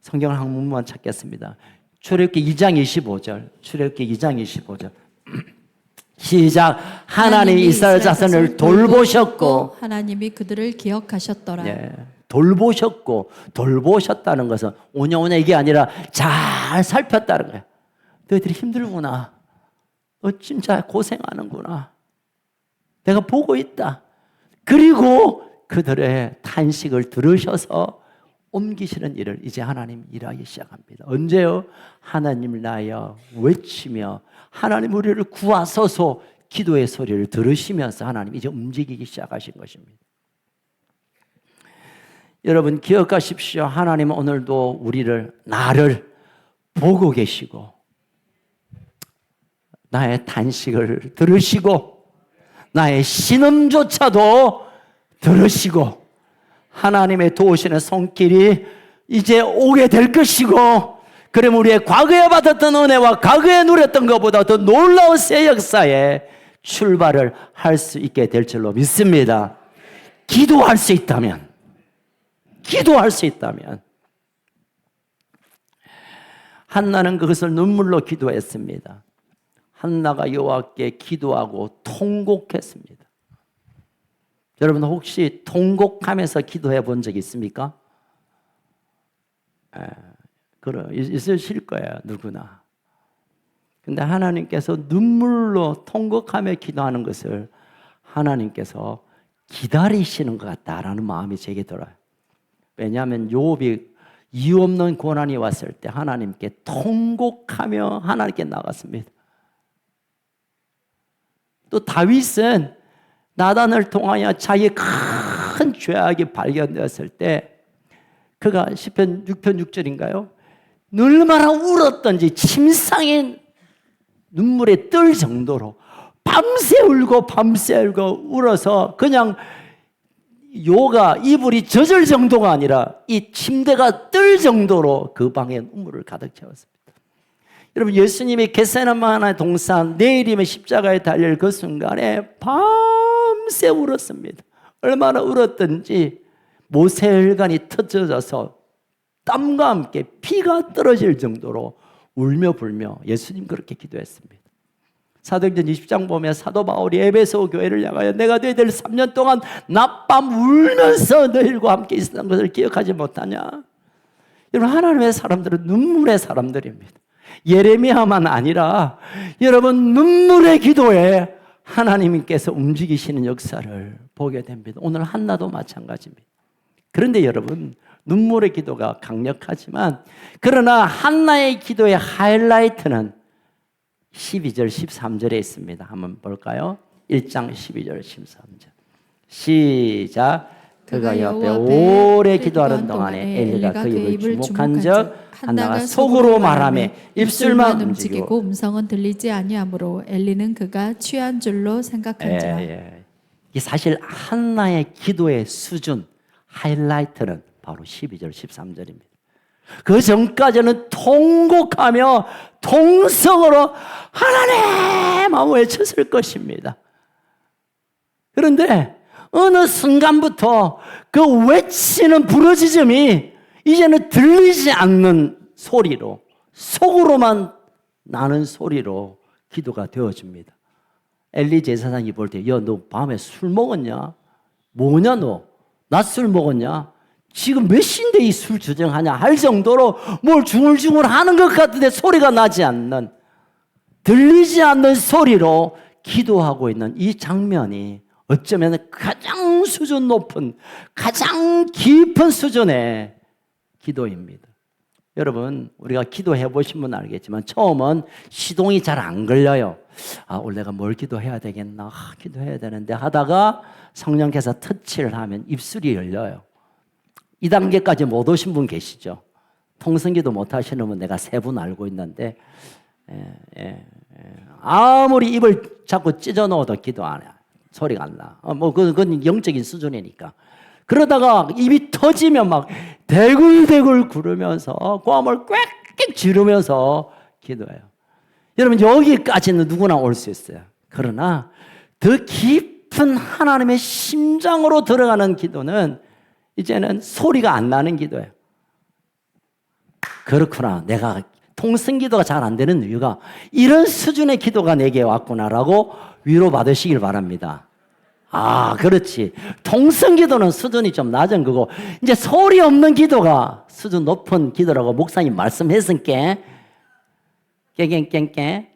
성경을 한 문만 찾겠습니다. 출애굽기 2장 25절, 출애굽기 2장 25절 시작. 하나님이 이스라엘 자손을 돌보셨고, 하나님이 그들을 기억하셨더라. 예, 돌보셨다는 것은 오냐오냐 이게 아니라 잘 살폈다는 거예요. 너희들이 힘들구나. 너 진짜 고생하는구나. 내가 보고 있다. 그리고 그들의 탄식을 들으셔서 옮기시는 일을 이제 하나님 일하기 시작합니다. 언제요? 하나님을 나여 외치며 하나님 우리를 구하소서 기도의 소리를 들으시면서 하나님 이제 움직이기 시작하신 것입니다. 여러분 기억하십시오. 하나님은 오늘도 나를 보고 계시고 나의 탄식을 들으시고 나의 신음조차도 들으시고 하나님의 도우시는 손길이 이제 오게 될 것이고, 그럼 우리의 과거에 받았던 은혜와 과거에 누렸던 것보다 더 놀라운 새 역사에 출발을 할 수 있게 될 줄로 믿습니다. 기도할 수 있다면 한나는 그것을 눈물로 기도했습니다. 한나가 여호와께 기도하고 통곡했습니다. 여러분 혹시 통곡하면서 기도해 본 적 있습니까? 있으실 거예요, 누구나. 근데 하나님께서 눈물로 통곡하며 기도하는 것을 하나님께서 기다리시는 것 같다라는 마음이 제게 들어요. 왜냐하면 욥이 이유 없는 고난이 왔을 때 하나님께 통곡하며 하나님께 나갔습니다. 또 다윗은 나단을 통하여 자기의 큰 죄악이 발견되었을 때 그가 시편 6편 6절인가요? 얼마나 울었던지 침상에 눈물에 뜰 정도로 밤새 울고 울어서 그냥 요가 이불이 젖을 정도가 아니라 이 침대가 뜰 정도로 그 방에 눈물을 가득 채웠습니다. 여러분 예수님이 겟세마네 동산 내일이면 십자가에 달릴 그 순간에 밤새 울었습니다. 얼마나 울었던지 모세혈관이 터져져서 땀과 함께 피가 떨어질 정도로 울며 불며 예수님 그렇게 기도했습니다. 사도행전 20장 보면 사도 바울이 에베소 교회를 향하여 내가 너희들 3년 동안 낮밤 울면서 너희들과 함께 있었던 것을 기억하지 못하냐? 여러분 하나님의 사람들은 눈물의 사람들입니다. 예레미야만 아니라 여러분 눈물의 기도에 하나님께서 움직이시는 역사를 보게 됩니다. 오늘 한나도 마찬가지입니다. 그런데 여러분 눈물의 기도가 강력하지만 그러나 한나의 기도의 하이라이트는 12절 13절에 있습니다. 한번 볼까요? 1장 12절 13절 시작. 그가 옆에 오래 기도하는 동안에 엘리가 그 입을 주목한 적 한나가 속으로 말하며 입술만 움직이고 음성은 들리지 아니하므로 엘리는 그가 취한 줄로 생각한지라. 이 사실 한나의 기도의 수준 하이라이트는 바로 12절 13절입니다. 그 전까지는 통곡하며 통성으로 하나님 하고 외쳤을 것입니다. 그런데 어느 순간부터 그 외치는 부르짖음이 이제는 들리지 않는 소리로 속으로만 나는 소리로 기도가 되어집니다. 엘리 제사장이 볼 때 야 너 밤에 술 먹었냐? 뭐냐 너? 낮술 먹었냐? 지금 몇 시인데 이 술 주정하냐 할 정도로 뭘 중얼중얼 하는 것 같은데 소리가 나지 않는 들리지 않는 소리로 기도하고 있는 이 장면이 어쩌면 가장 수준 높은 가장 깊은 수준의 기도입니다. 여러분 우리가 기도해 보신 분은 알겠지만 처음은 시동이 잘 안 걸려요. 오늘 내가 뭘 기도해야 되겠나 기도해야 되는데 하다가 성령께서 터치를 하면 입술이 열려요. 이 단계까지 못 오신 분 계시죠? 통성기도 못 하시는 분 내가 3분 알고 있는데 아무리 입을 자꾸 찢어 넣어도 기도 안 해. 소리가 안 나. 그건 영적인 수준이니까. 그러다가 입이 터지면 막 대굴대굴 구르면서 고함을 꽥꽥 지르면서 기도해요. 여러분 여기까지는 누구나 올 수 있어요. 그러나 더 깊은 하나님의 심장으로 들어가는 기도는 이제는 소리가 안 나는 기도예요. 그렇구나. 내가 통성기도가 잘 안 되는 이유가 이런 수준의 기도가 내게 왔구나라고 위로받으시길 바랍니다. 아, 그렇지. 통성기도는 수준이 좀 낮은 거고 이제 소리 없는 기도가 수준 높은 기도라고 목사님 말씀했으니까 깨갱깽깽.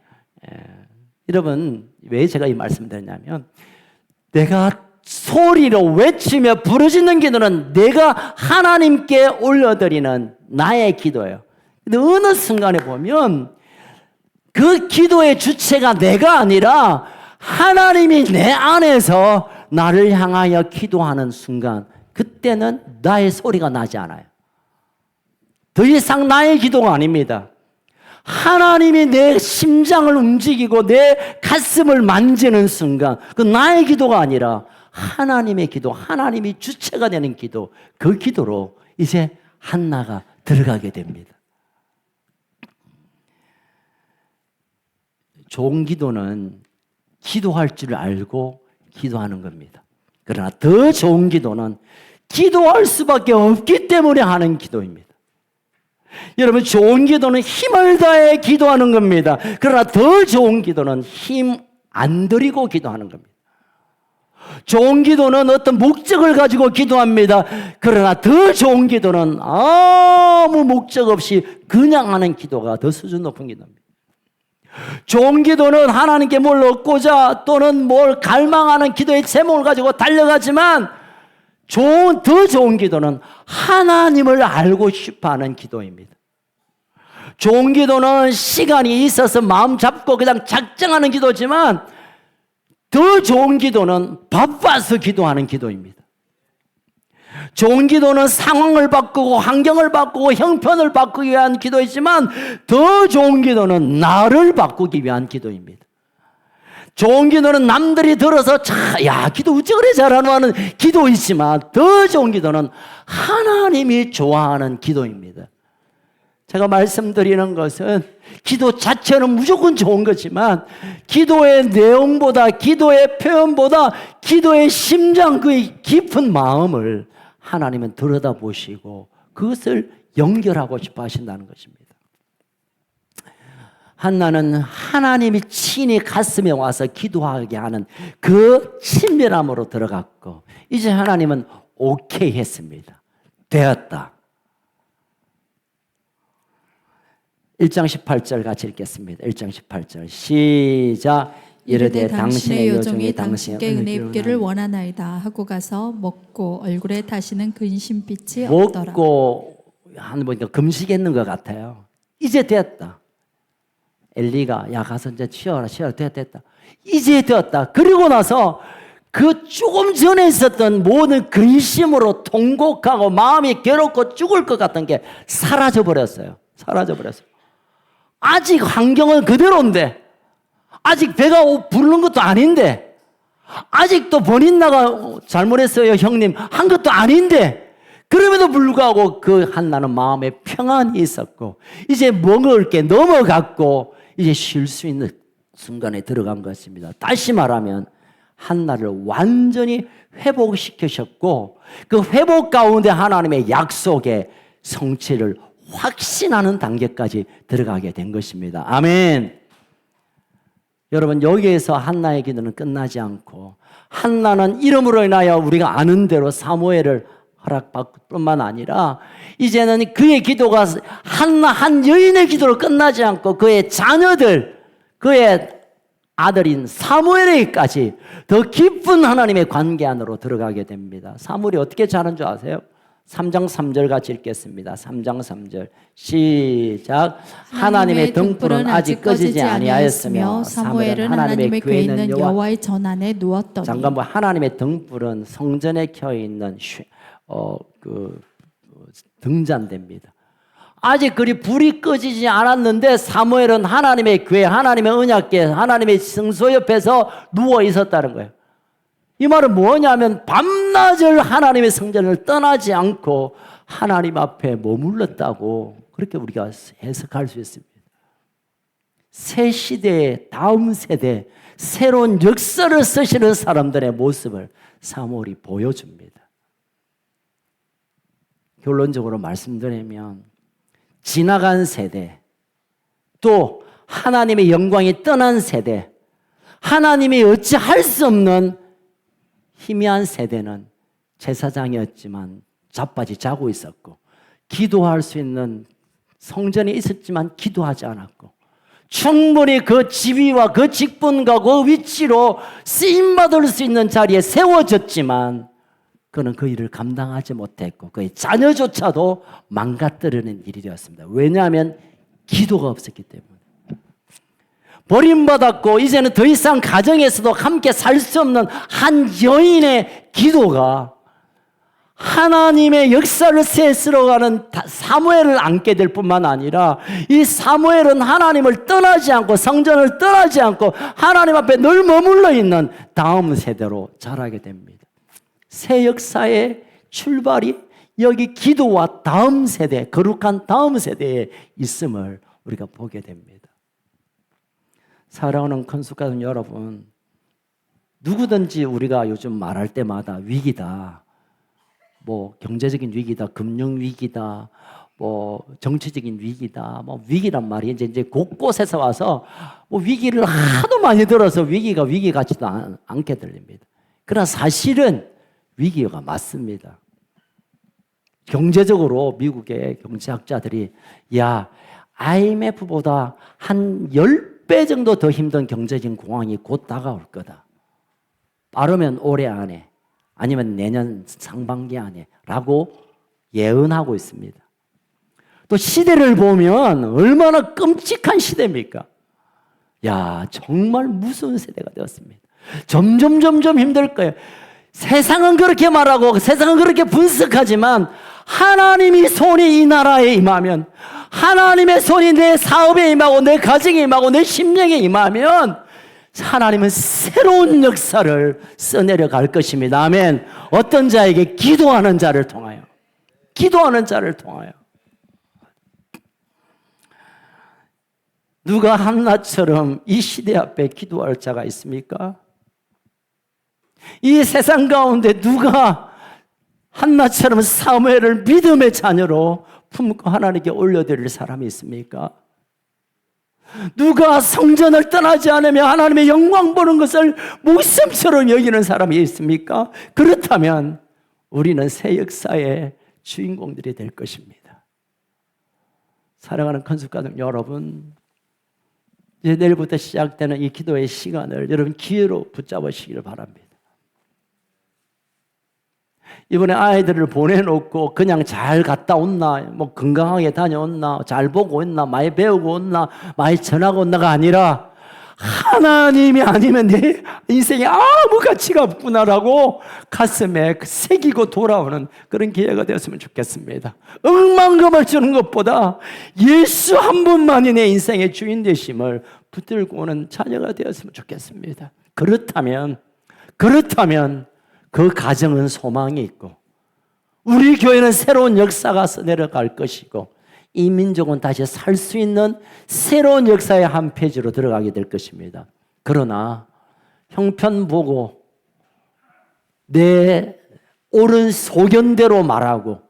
여러분 왜 제가 이 말씀을 드리냐면 내가 소리로 외치며 부르짖는 기도는 내가 하나님께 올려드리는 나의 기도예요. 근데 어느 순간에 보면 그 기도의 주체가 내가 아니라 하나님이 내 안에서 나를 향하여 기도하는 순간 그때는 나의 소리가 나지 않아요. 더 이상 나의 기도가 아닙니다. 하나님이 내 심장을 움직이고 내 가슴을 만지는 순간 그 나의 기도가 아니라 하나님의 기도, 하나님이 주체가 되는 기도, 그 기도로 이제 한나가 들어가게 됩니다. 좋은 기도는 기도할 줄 알고 기도하는 겁니다. 그러나 더 좋은 기도는 기도할 수밖에 없기 때문에 하는 기도입니다. 여러분 좋은 기도는 힘을 다해 기도하는 겁니다. 그러나 더 좋은 기도는 힘 안 들이고 기도하는 겁니다. 좋은 기도는 어떤 목적을 가지고 기도합니다. 그러나 더 좋은 기도는 아무 목적 없이 그냥 하는 기도가 더 수준 높은 기도입니다. 좋은 기도는 하나님께 뭘 얻고자 또는 뭘 갈망하는 기도의 제목을 가지고 달려가지만 더 좋은 기도는 하나님을 알고 싶어하는 기도입니다. 좋은 기도는 시간이 있어서 마음 잡고 그냥 작정하는 기도지만 더 좋은 기도는 바빠서 기도하는 기도입니다. 좋은 기도는 상황을 바꾸고 환경을 바꾸고 형편을 바꾸기 위한 기도이지만 더 좋은 기도는 나를 바꾸기 위한 기도입니다. 좋은 기도는 남들이 들어서 야 기도 어찌 그래 잘하노 하는 기도이지만 더 좋은 기도는 하나님이 좋아하는 기도입니다. 제가 말씀드리는 것은 기도 자체는 무조건 좋은 거지만 기도의 내용보다 기도의 표현보다 기도의 심장 그 깊은 마음을 하나님은 들여다보시고 그것을 연결하고 싶어 하신다는 것입니다. 한나는 하나님이 친히 가슴에 와서 기도하게 하는 그 친밀함으로 들어갔고 이제 하나님은 오케이 했습니다. 되었다. 1장 18절 같이 읽겠습니다. 1장 18절 시작. 이르되 당신의 요종이 당신께 은혜 입기를 원하나이다 하고 가서 먹고 얼굴에 다시는 근심빛이 없더라. 먹고 한 보니까 금식했는 것 같아요. 이제 됐다. 엘리가 야 가서 이제 쉬어라 됐다. 이제 되었다. 그리고 나서 그 조금 전에 있었던 모든 근심으로 통곡하고 마음이 괴롭고 죽을 것 같은 게 사라져 버렸어요. 아직 환경은 그대로인데 아직 배가 부르는 것도 아닌데 아직도 본인나가 잘못했어요 형님 한 것도 아닌데 그럼에도 불구하고 그 한나는 마음에 평안이 있었고 이제 먹을 게 넘어갔고 이제 쉴 수 있는 순간에 들어간 것입니다. 다시 말하면 한나를 완전히 회복시키셨고 그 회복 가운데 하나님의 약속의 성취를 확신하는 단계까지 들어가게 된 것입니다. 아멘. 여러분 여기에서 한나의 기도는 끝나지 않고 한나는 이름으로 인하여 우리가 아는 대로 사무엘을 허락받을 뿐만 아니라 이제는 그의 기도가 한나 한 여인의 기도로 끝나지 않고 그의 자녀들 그의 아들인 사무엘에게까지 더 깊은 하나님의 관계 안으로 들어가게 됩니다. 사무엘이 어떻게 자는 줄 아세요? 3장 3절 같이 읽겠습니다. 3장 3절 시작. 하나님의 등불은 아직 꺼지지 아니하였으며 사무엘은 하나님의 궤에 있는 여호와의 전 안에 누웠더니. 잠깐만 하나님의 등불은 성전에 켜 있는 등잔대입니다. 아직 그리 불이 꺼지지 않았는데 사무엘은 하나님의 궤, 하나님의 언약궤, 하나님의 성소 옆에서 누워 있었다는 거예요. 이 말은 뭐냐면 밤낮을 하나님의 성전을 떠나지 않고 하나님 앞에 머물렀다고 그렇게 우리가 해석할 수 있습니다. 새 시대의 다음 세대 새로운 역사를 쓰시는 사람들의 모습을 사무엘이 보여줍니다. 결론적으로 말씀드리면 지나간 세대 또 하나님의 영광이 떠난 세대, 하나님이 어찌할 수 없는 희미한 세대는 제사장이었지만 자빠지 자고 있었고, 기도할 수 있는 성전이 있었지만 기도하지 않았고, 충분히 그 지위와 그 직분과 그 위치로 쓰임받을 수 있는 자리에 세워졌지만 그는 그 일을 감당하지 못했고 그의 자녀조차도 망가뜨리는 일이 되었습니다. 왜냐하면 기도가 없었기 때문에. 버림받았고 이제는 더 이상 가정에서도 함께 살 수 없는 한 여인의 기도가 하나님의 역사를 세스러가는 사무엘을 안게 될 뿐만 아니라 이 사무엘은 하나님을 떠나지 않고 성전을 떠나지 않고 하나님 앞에 늘 머물러 있는 다음 세대로 자라게 됩니다. 새 역사의 출발이 여기 기도와 다음 세대, 거룩한 다음 세대에 있음을 우리가 보게 됩니다. 사랑하는 큰숙가족 여러분, 누구든지 우리가 요즘 말할 때마다 위기다, 뭐 경제적인 위기다, 금융 위기다, 뭐 정치적인 위기다, 뭐 위기란 말이 이제 곳곳에서 와서 뭐 위기를 하도 많이 들어서 위기가 위기 같지도 않게 들립니다. 그러나 사실은 위기가 맞습니다. 경제적으로 미국의 경제학자들이 IMF보다 한 10배 정도 더 힘든 경제적인 공황이 곧 다가올 거다. 빠르면 올해 안에 아니면 내년 상반기 안에 라고 예언하고 있습니다. 또 시대를 보면 얼마나 끔찍한 시대입니까? 정말 무서운 세대가 되었습니다. 점점 힘들 거예요. 세상은 그렇게 말하고 세상은 그렇게 분석하지만 하나님이 손이 이 나라에 임하면, 하나님의 손이 내 사업에 임하고 내 가정에 임하고 내 심령에 임하면 하나님은 새로운 역사를 써내려 갈 것입니다. 아멘. 어떤 자에게? 기도하는 자를 통하여. 기도하는 자를 통하여. 누가 한나처럼 이 시대 앞에 기도할 자가 있습니까? 이 세상 가운데 누가 한나처럼 사무엘을 믿음의 자녀로 품고 하나님께 올려드릴 사람이 있습니까? 누가 성전을 떠나지 않으며 하나님의 영광 보는 것을 목숨처럼 여기는 사람이 있습니까? 그렇다면 우리는 새 역사의 주인공들이 될 것입니다. 사랑하는 큰숙가족 여러분, 이제 내일부터 시작되는 이 기도의 시간을 여러분 기회로 붙잡으시기를 바랍니다. 이번에 아이들을 보내놓고 그냥 잘 갔다 온나, 뭐 건강하게 다녀온나, 잘 보고 있나, 많이 배우고 온나, 많이 전하고 온나가 아니라 하나님이 아니면 내 인생에 아무 가치가 없구나라고 가슴에 새기고 돌아오는 그런 기회가 되었으면 좋겠습니다. 억만금을 주는 것보다 예수 한 분만이 내 인생의 주인 되심을 붙들고 오는 자녀가 되었으면 좋겠습니다. 그렇다면 그 가정은 소망이 있고 우리 교회는 새로운 역사가 내려갈 것이고 이 민족은 다시 살 수 있는 새로운 역사의 한 페이지로 들어가게 될 것입니다. 그러나 형편 보고 내 옳은 소견대로 말하고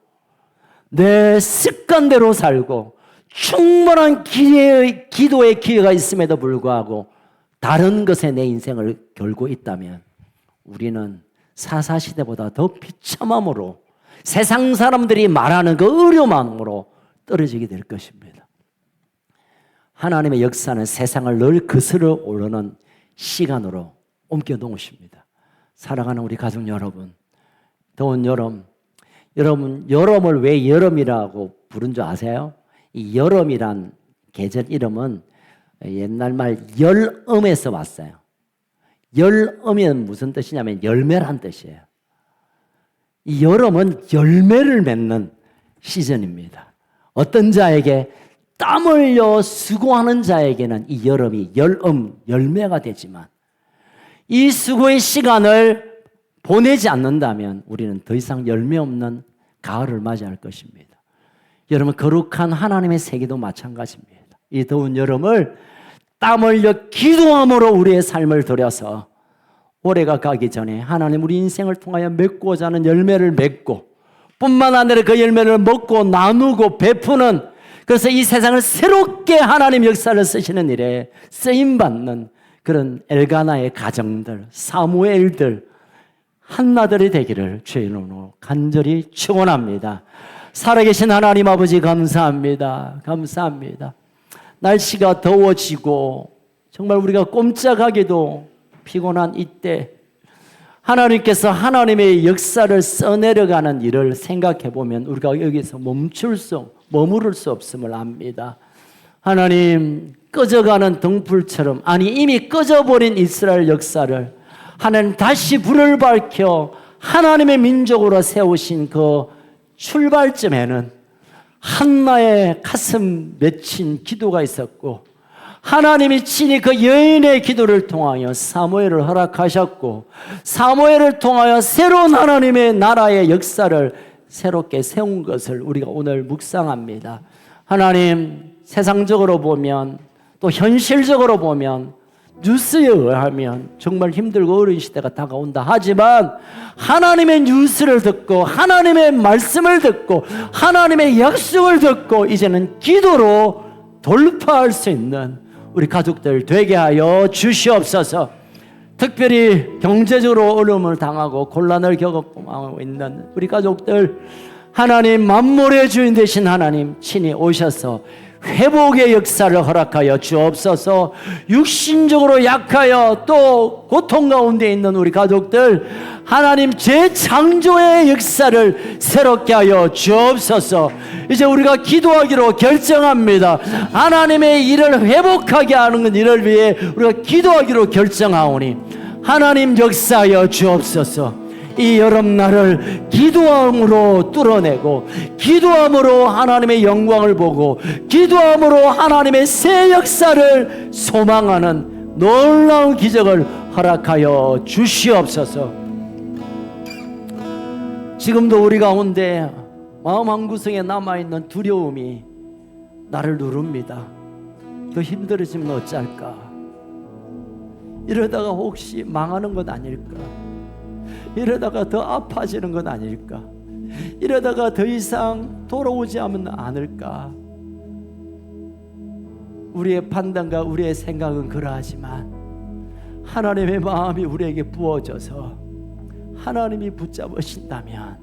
내 습관대로 살고 충분한 기도의 기회가 있음에도 불구하고 다른 것에 내 인생을 걸고 있다면 우리는 사사시대보다 더 비참함으로 세상 사람들이 말하는 그 어려움으로 떨어지게 될 것입니다. 하나님의 역사는 세상을 늘 거스러 오르는 시간으로 옮겨 놓으십니다. 사랑하는 우리 가족 여러분, 더운 여름, 여러분 여름을 왜 여름이라고 부른 줄 아세요? 이 여름이란 계절 이름은 옛날 말 열음에서 왔어요. 열음은 무슨 뜻이냐면 열매란 뜻이에요. 이 여름은 열매를 맺는 시즌입니다. 어떤 자에게 땀 흘려 수고하는 자에게는 이 여름이 열매가 되지만 이 수고의 시간을 보내지 않는다면 우리는 더 이상 열매 없는 가을을 맞이할 것입니다. 여러분, 거룩한 하나님의 세계도 마찬가지입니다. 이 더운 여름을 땀 흘려 기도함으로 우리의 삶을 들여서 올해가 가기 전에 하나님 우리 인생을 통하여 맺고자 하는 열매를 맺고 뿐만 아니라 그 열매를 먹고 나누고 베푸는 그래서 이 세상을 새롭게 하나님 역사를 쓰시는 일에 쓰임받는 그런 엘가나의 가정들, 사무엘들, 한나들이 되기를 주의 이름으로 간절히 축원합니다. 살아계신 하나님 아버지 감사합니다. 감사합니다. 날씨가 더워지고 정말 우리가 꼼짝하기도 피곤한 이때 하나님께서 하나님의 역사를 써내려가는 일을 생각해 보면 우리가 여기서 머무를 수 없음을 압니다. 하나님, 꺼져가는 등불처럼, 아니 이미 꺼져버린 이스라엘 역사를 하나님 다시 불을 밝혀 하나님의 민족으로 세우신 그 출발점에는 한나의 가슴 맺힌 기도가 있었고, 하나님이 친히 그 여인의 기도를 통하여 사무엘을 허락하셨고, 사무엘을 통하여 새로운 하나님의 나라의 역사를 새롭게 세운 것을 우리가 오늘 묵상합니다. 하나님, 세상적으로 보면 또 현실적으로 보면 뉴스에 의하면 정말 힘들고 어려운 시대가 다가온다 하지만 하나님의 뉴스를 듣고 하나님의 말씀을 듣고 하나님의 약속을 듣고 이제는 기도로 돌파할 수 있는 우리 가족들 되게 하여 주시옵소서. 특별히 경제적으로 어려움을 당하고 곤란을 겪고 있는 우리 가족들, 하나님 만물의 주인 되신 하나님 친히 오셔서 회복의 역사를 허락하여 주옵소서. 육신적으로 약하여 또 고통 가운데 있는 우리 가족들, 하나님 재창조의 역사를 새롭게 하여 주옵소서. 이제 우리가 기도하기로 결정합니다. 하나님의 일을 회복하게 하는 일을 위해 우리가 기도하기로 결정하오니 하나님 역사하여 주옵소서. 이 여름날을 기도함으로 뚫어내고, 기도함으로 하나님의 영광을 보고, 기도함으로 하나님의 새 역사를 소망하는 놀라운 기적을 허락하여 주시옵소서. 지금도 우리 가운데 마음 한구석에 남아있는 두려움이 나를 누릅니다. 더 힘들어지면 어쩔까? 이러다가 혹시 망하는 것 아닐까? 이러다가 더 아파지는 건 아닐까? 이러다가 더 이상 돌아오지 않을까? 우리의 판단과 우리의 생각은 그러하지만 하나님의 마음이 우리에게 부어져서 하나님이 붙잡으신다면,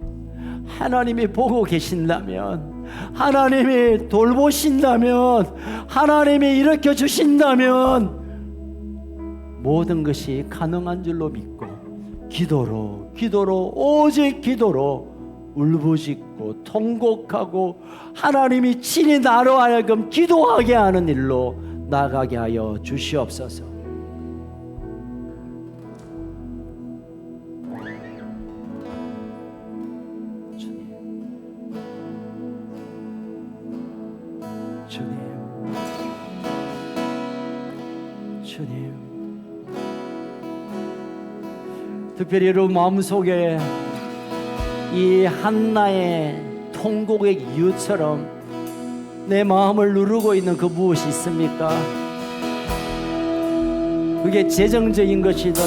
하나님이 보고 계신다면, 하나님이 돌보신다면, 하나님이 일으켜 주신다면 모든 것이 가능한 줄로 믿고 기도로 오직 기도로 울부짖고 통곡하고 하나님이 친히 나로 하여금 기도하게 하는 일로 나가게 하여 주시옵소서. 주님, 특별히 여러분 마음속에 이 한나의 통곡의 이유처럼 내 마음을 누르고 있는 그 무엇이 있습니까? 그게 재정적인 것이든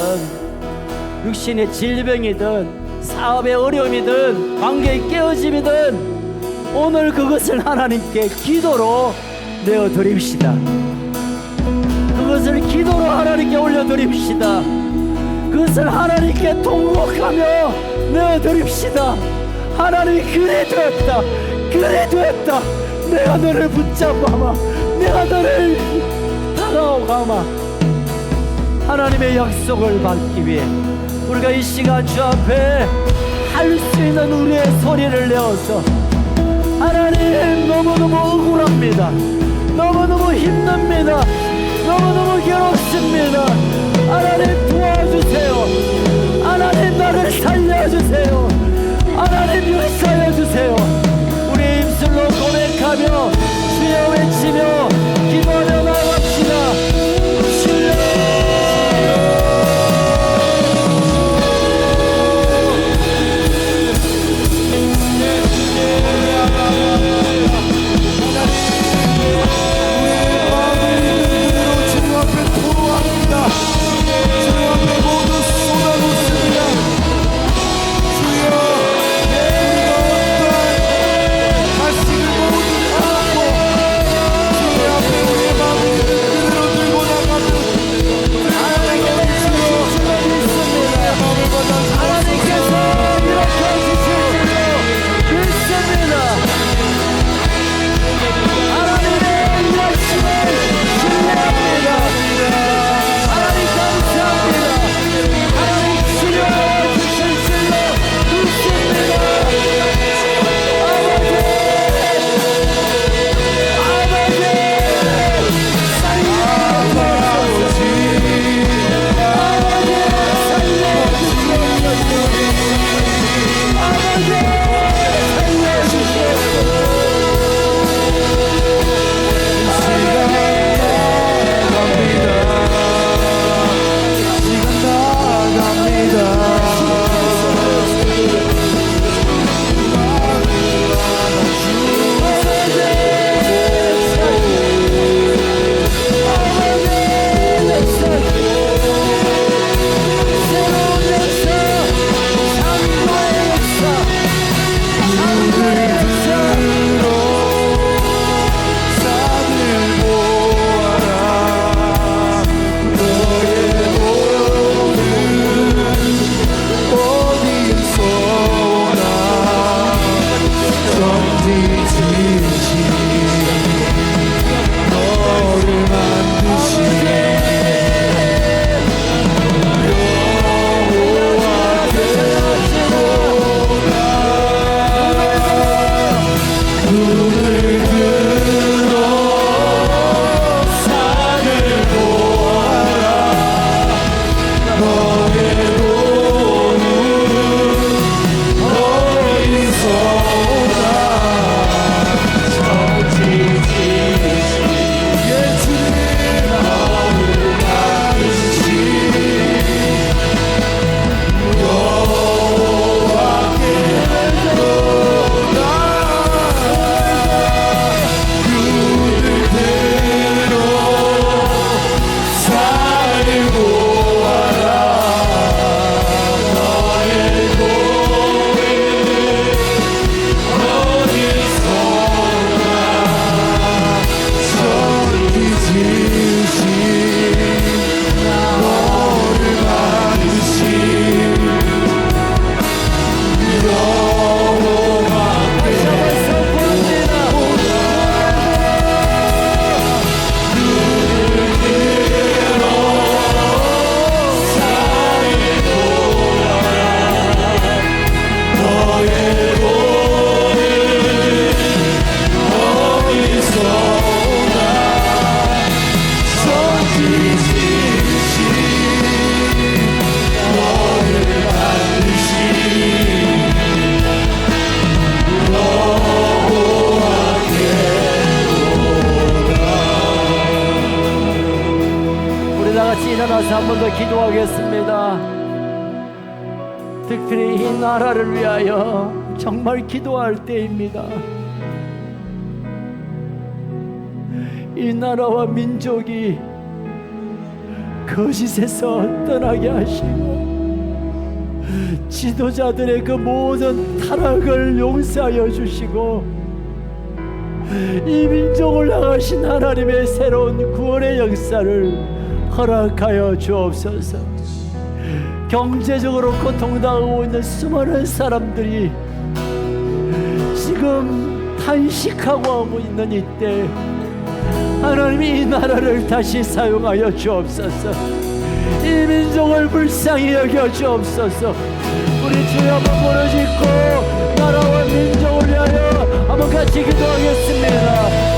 육신의 질병이든 사업의 어려움이든 관계의 깨어짐이든 오늘 그것을 하나님께 기도로 내어드립시다. 그것을 기도로 하나님께 올려드립시다. 그것을 하나님께 통곡하며 내어드립시다. 하나님, 그래 되었다, 그래 되었다. 내가 너를 붙잡아마, 내가 너를 다가오가마. 하나님의 약속을 받기 위해 우리가 이 시간 주 앞에 할 수 있는 우리의 소리를 내어서, 하나님, 너무너무 억울합니다, 너무너무 힘듭니다, 너무너무 괴롭습니다. 하나님 도와주세요. 하나님 나를 살려주세요. 하나님 역사해 주세요. 우리의 입술로 고백하며 주여 외치며 기도하며 나갑시다. 주여. 같이 일어나서 한 번 더 기도하겠습니다. 특별히 이 나라를 위하여 정말 기도할 때입니다. 이 나라와 민족이 거짓에서 떠나게 하시고 지도자들의 그 모든 타락을 용서하여 주시고 이 민족을 향하신 하나님의 새로운 구원의 역사를 허락하여 주옵소서. 경제적으로 고통당하고 있는 수많은 사람들이 지금 탄식하고 하고 있는 이때 하나님이 이 나라를 다시 사용하여 주옵소서. 이 민족을 불쌍히 여겨 주옵소서. 우리 주여 한번 무너짓고 나라와 민족을 위하여 한번 같이 기도하겠습니다.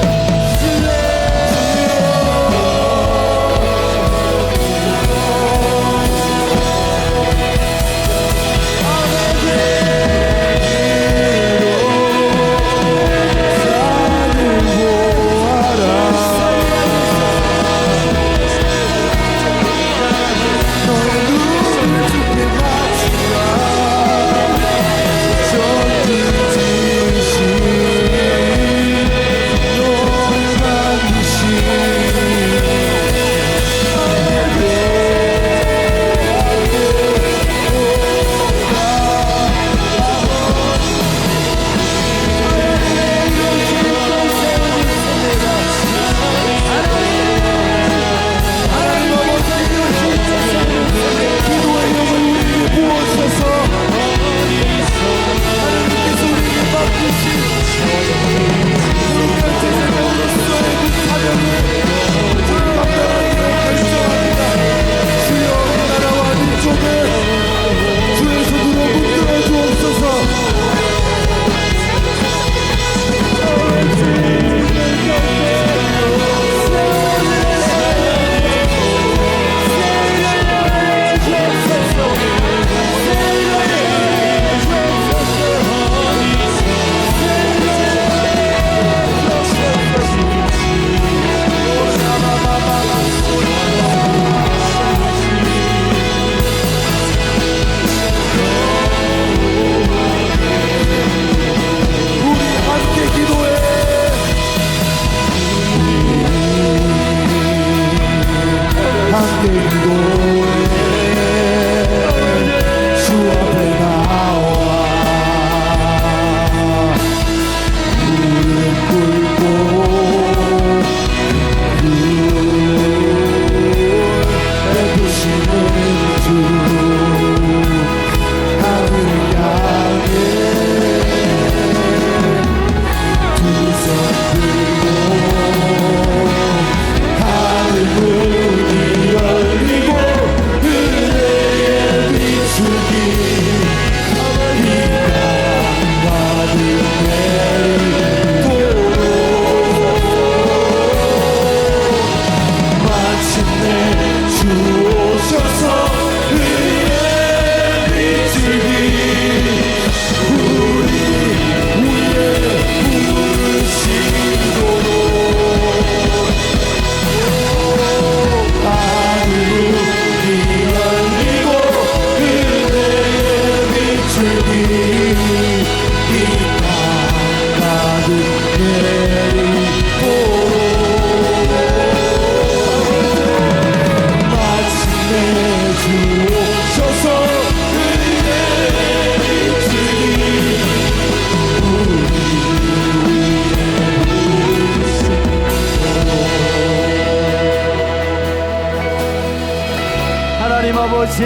아버지,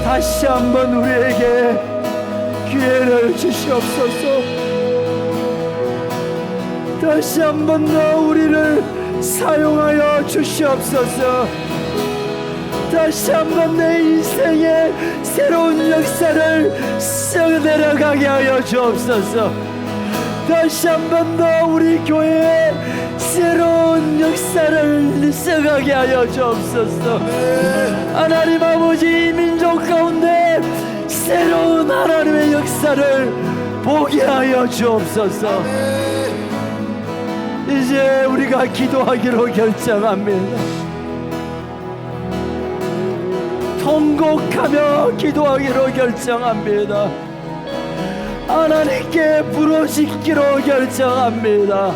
다시 한번 우리에게 기회를 주시옵소서. 다시 한번 더 우리를 사용하여 주시옵소서. 다시 한번 내 인생에 새로운 역사를 썩어내려가게 하여 주옵소서. 다시 한번 더 우리 교회에 새로운 역사를 써가게 하여 주옵소서. 하나님 아버지, 이 민족 가운데 새로운 하나님의 역사를 보게 하여 주옵소서. 이 이제 우리가 기도하기로 결정합니다. 통곡하며 기도하기로 결정합니다. 하나님께 부르짖기로 결정합니다.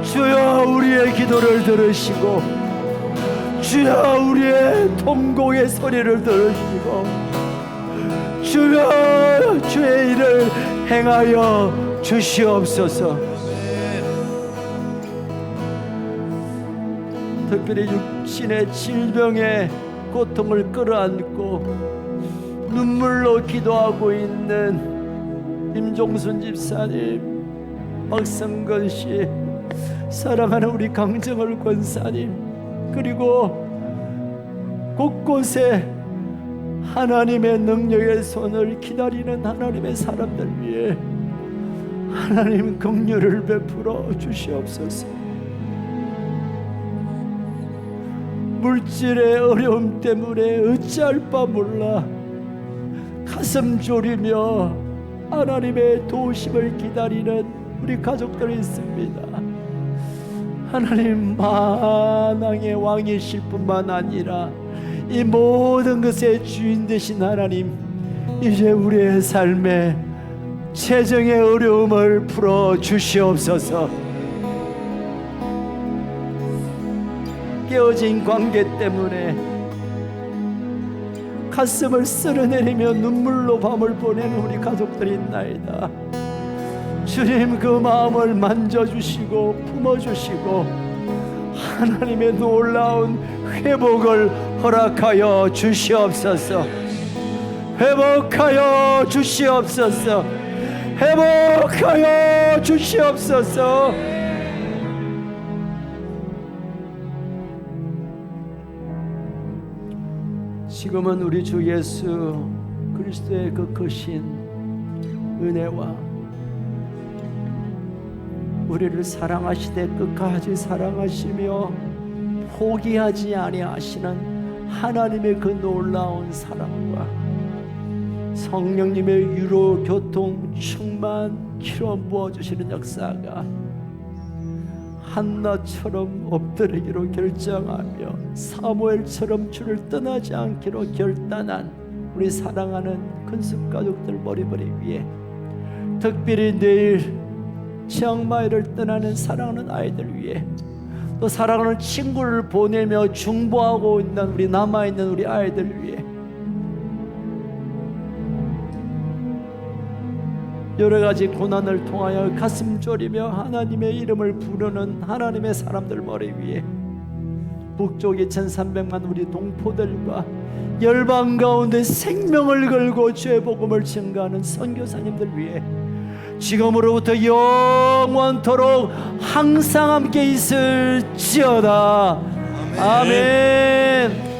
주여 우리의 기도를 들으시고, 주여 우리의 통곡의 소리를 들으시고, 주여 주의 일을 행하여 주시옵소서. 특별히 육신의 질병의 고통을 끌어안고 눈물로 기도하고 있는 임종순 집사님, 박성건 씨, 사랑하는 우리 강정을 권사님, 그리고 곳곳에 하나님의 능력의 손을 기다리는 하나님의 사람들 위해 하나님 긍휼을 베풀어 주시옵소서. 물질의 어려움 때문에 어찌할 바 몰라 가슴 졸이며 하나님의 도우심을 기다리는 우리 가족들이 있습니다. 하나님, 만왕의 왕이실 뿐만 아니라 이 모든 것의 주인 되신 하나님, 이제 우리의 삶에 재정의 어려움을 풀어 주시옵소서. 깨어진 관계 때문에 가슴을 쓸어내리며 눈물로 밤을 보내는 우리 가족들이 있나이다. 주님, 그 마음을 만져주시고 품어주시고 하나님의 놀라운 회복을 허락하여 주시옵소서. 회복하여 주시옵소서. 회복하여 주시옵소서. 지금은 우리 주 예수 그리스도의 그 크신 은혜와 우리를 사랑하시되 끝까지 사랑하시며 포기하지 아니하시는 하나님의 그 놀라운 사랑과 성령님의 유로 교통 충만 키로 부어주시는 역사가 한나처럼 엎드리기로 결정하며 사무엘처럼 주를 떠나지 않기로 결단한 우리 사랑하는 큰숙 가족들 머리머리 위에, 특별히 내일 치앙마이를 떠나는 사랑하는 아이들 위에, 또 사랑하는 친구를 보내며 중보하고 있는 우리 남아있는 우리 아이들 위해, 여러가지 고난을 통하여 가슴 졸이며 하나님의 이름을 부르는 하나님의 사람들 머리 위에, 북쪽 2300만 우리 동포들과 열방 가운데 생명을 걸고 주의 복음을 증거하는 선교사님들 위해 지금으로부터 영원토록 항상 함께 있을지어다. 아멘.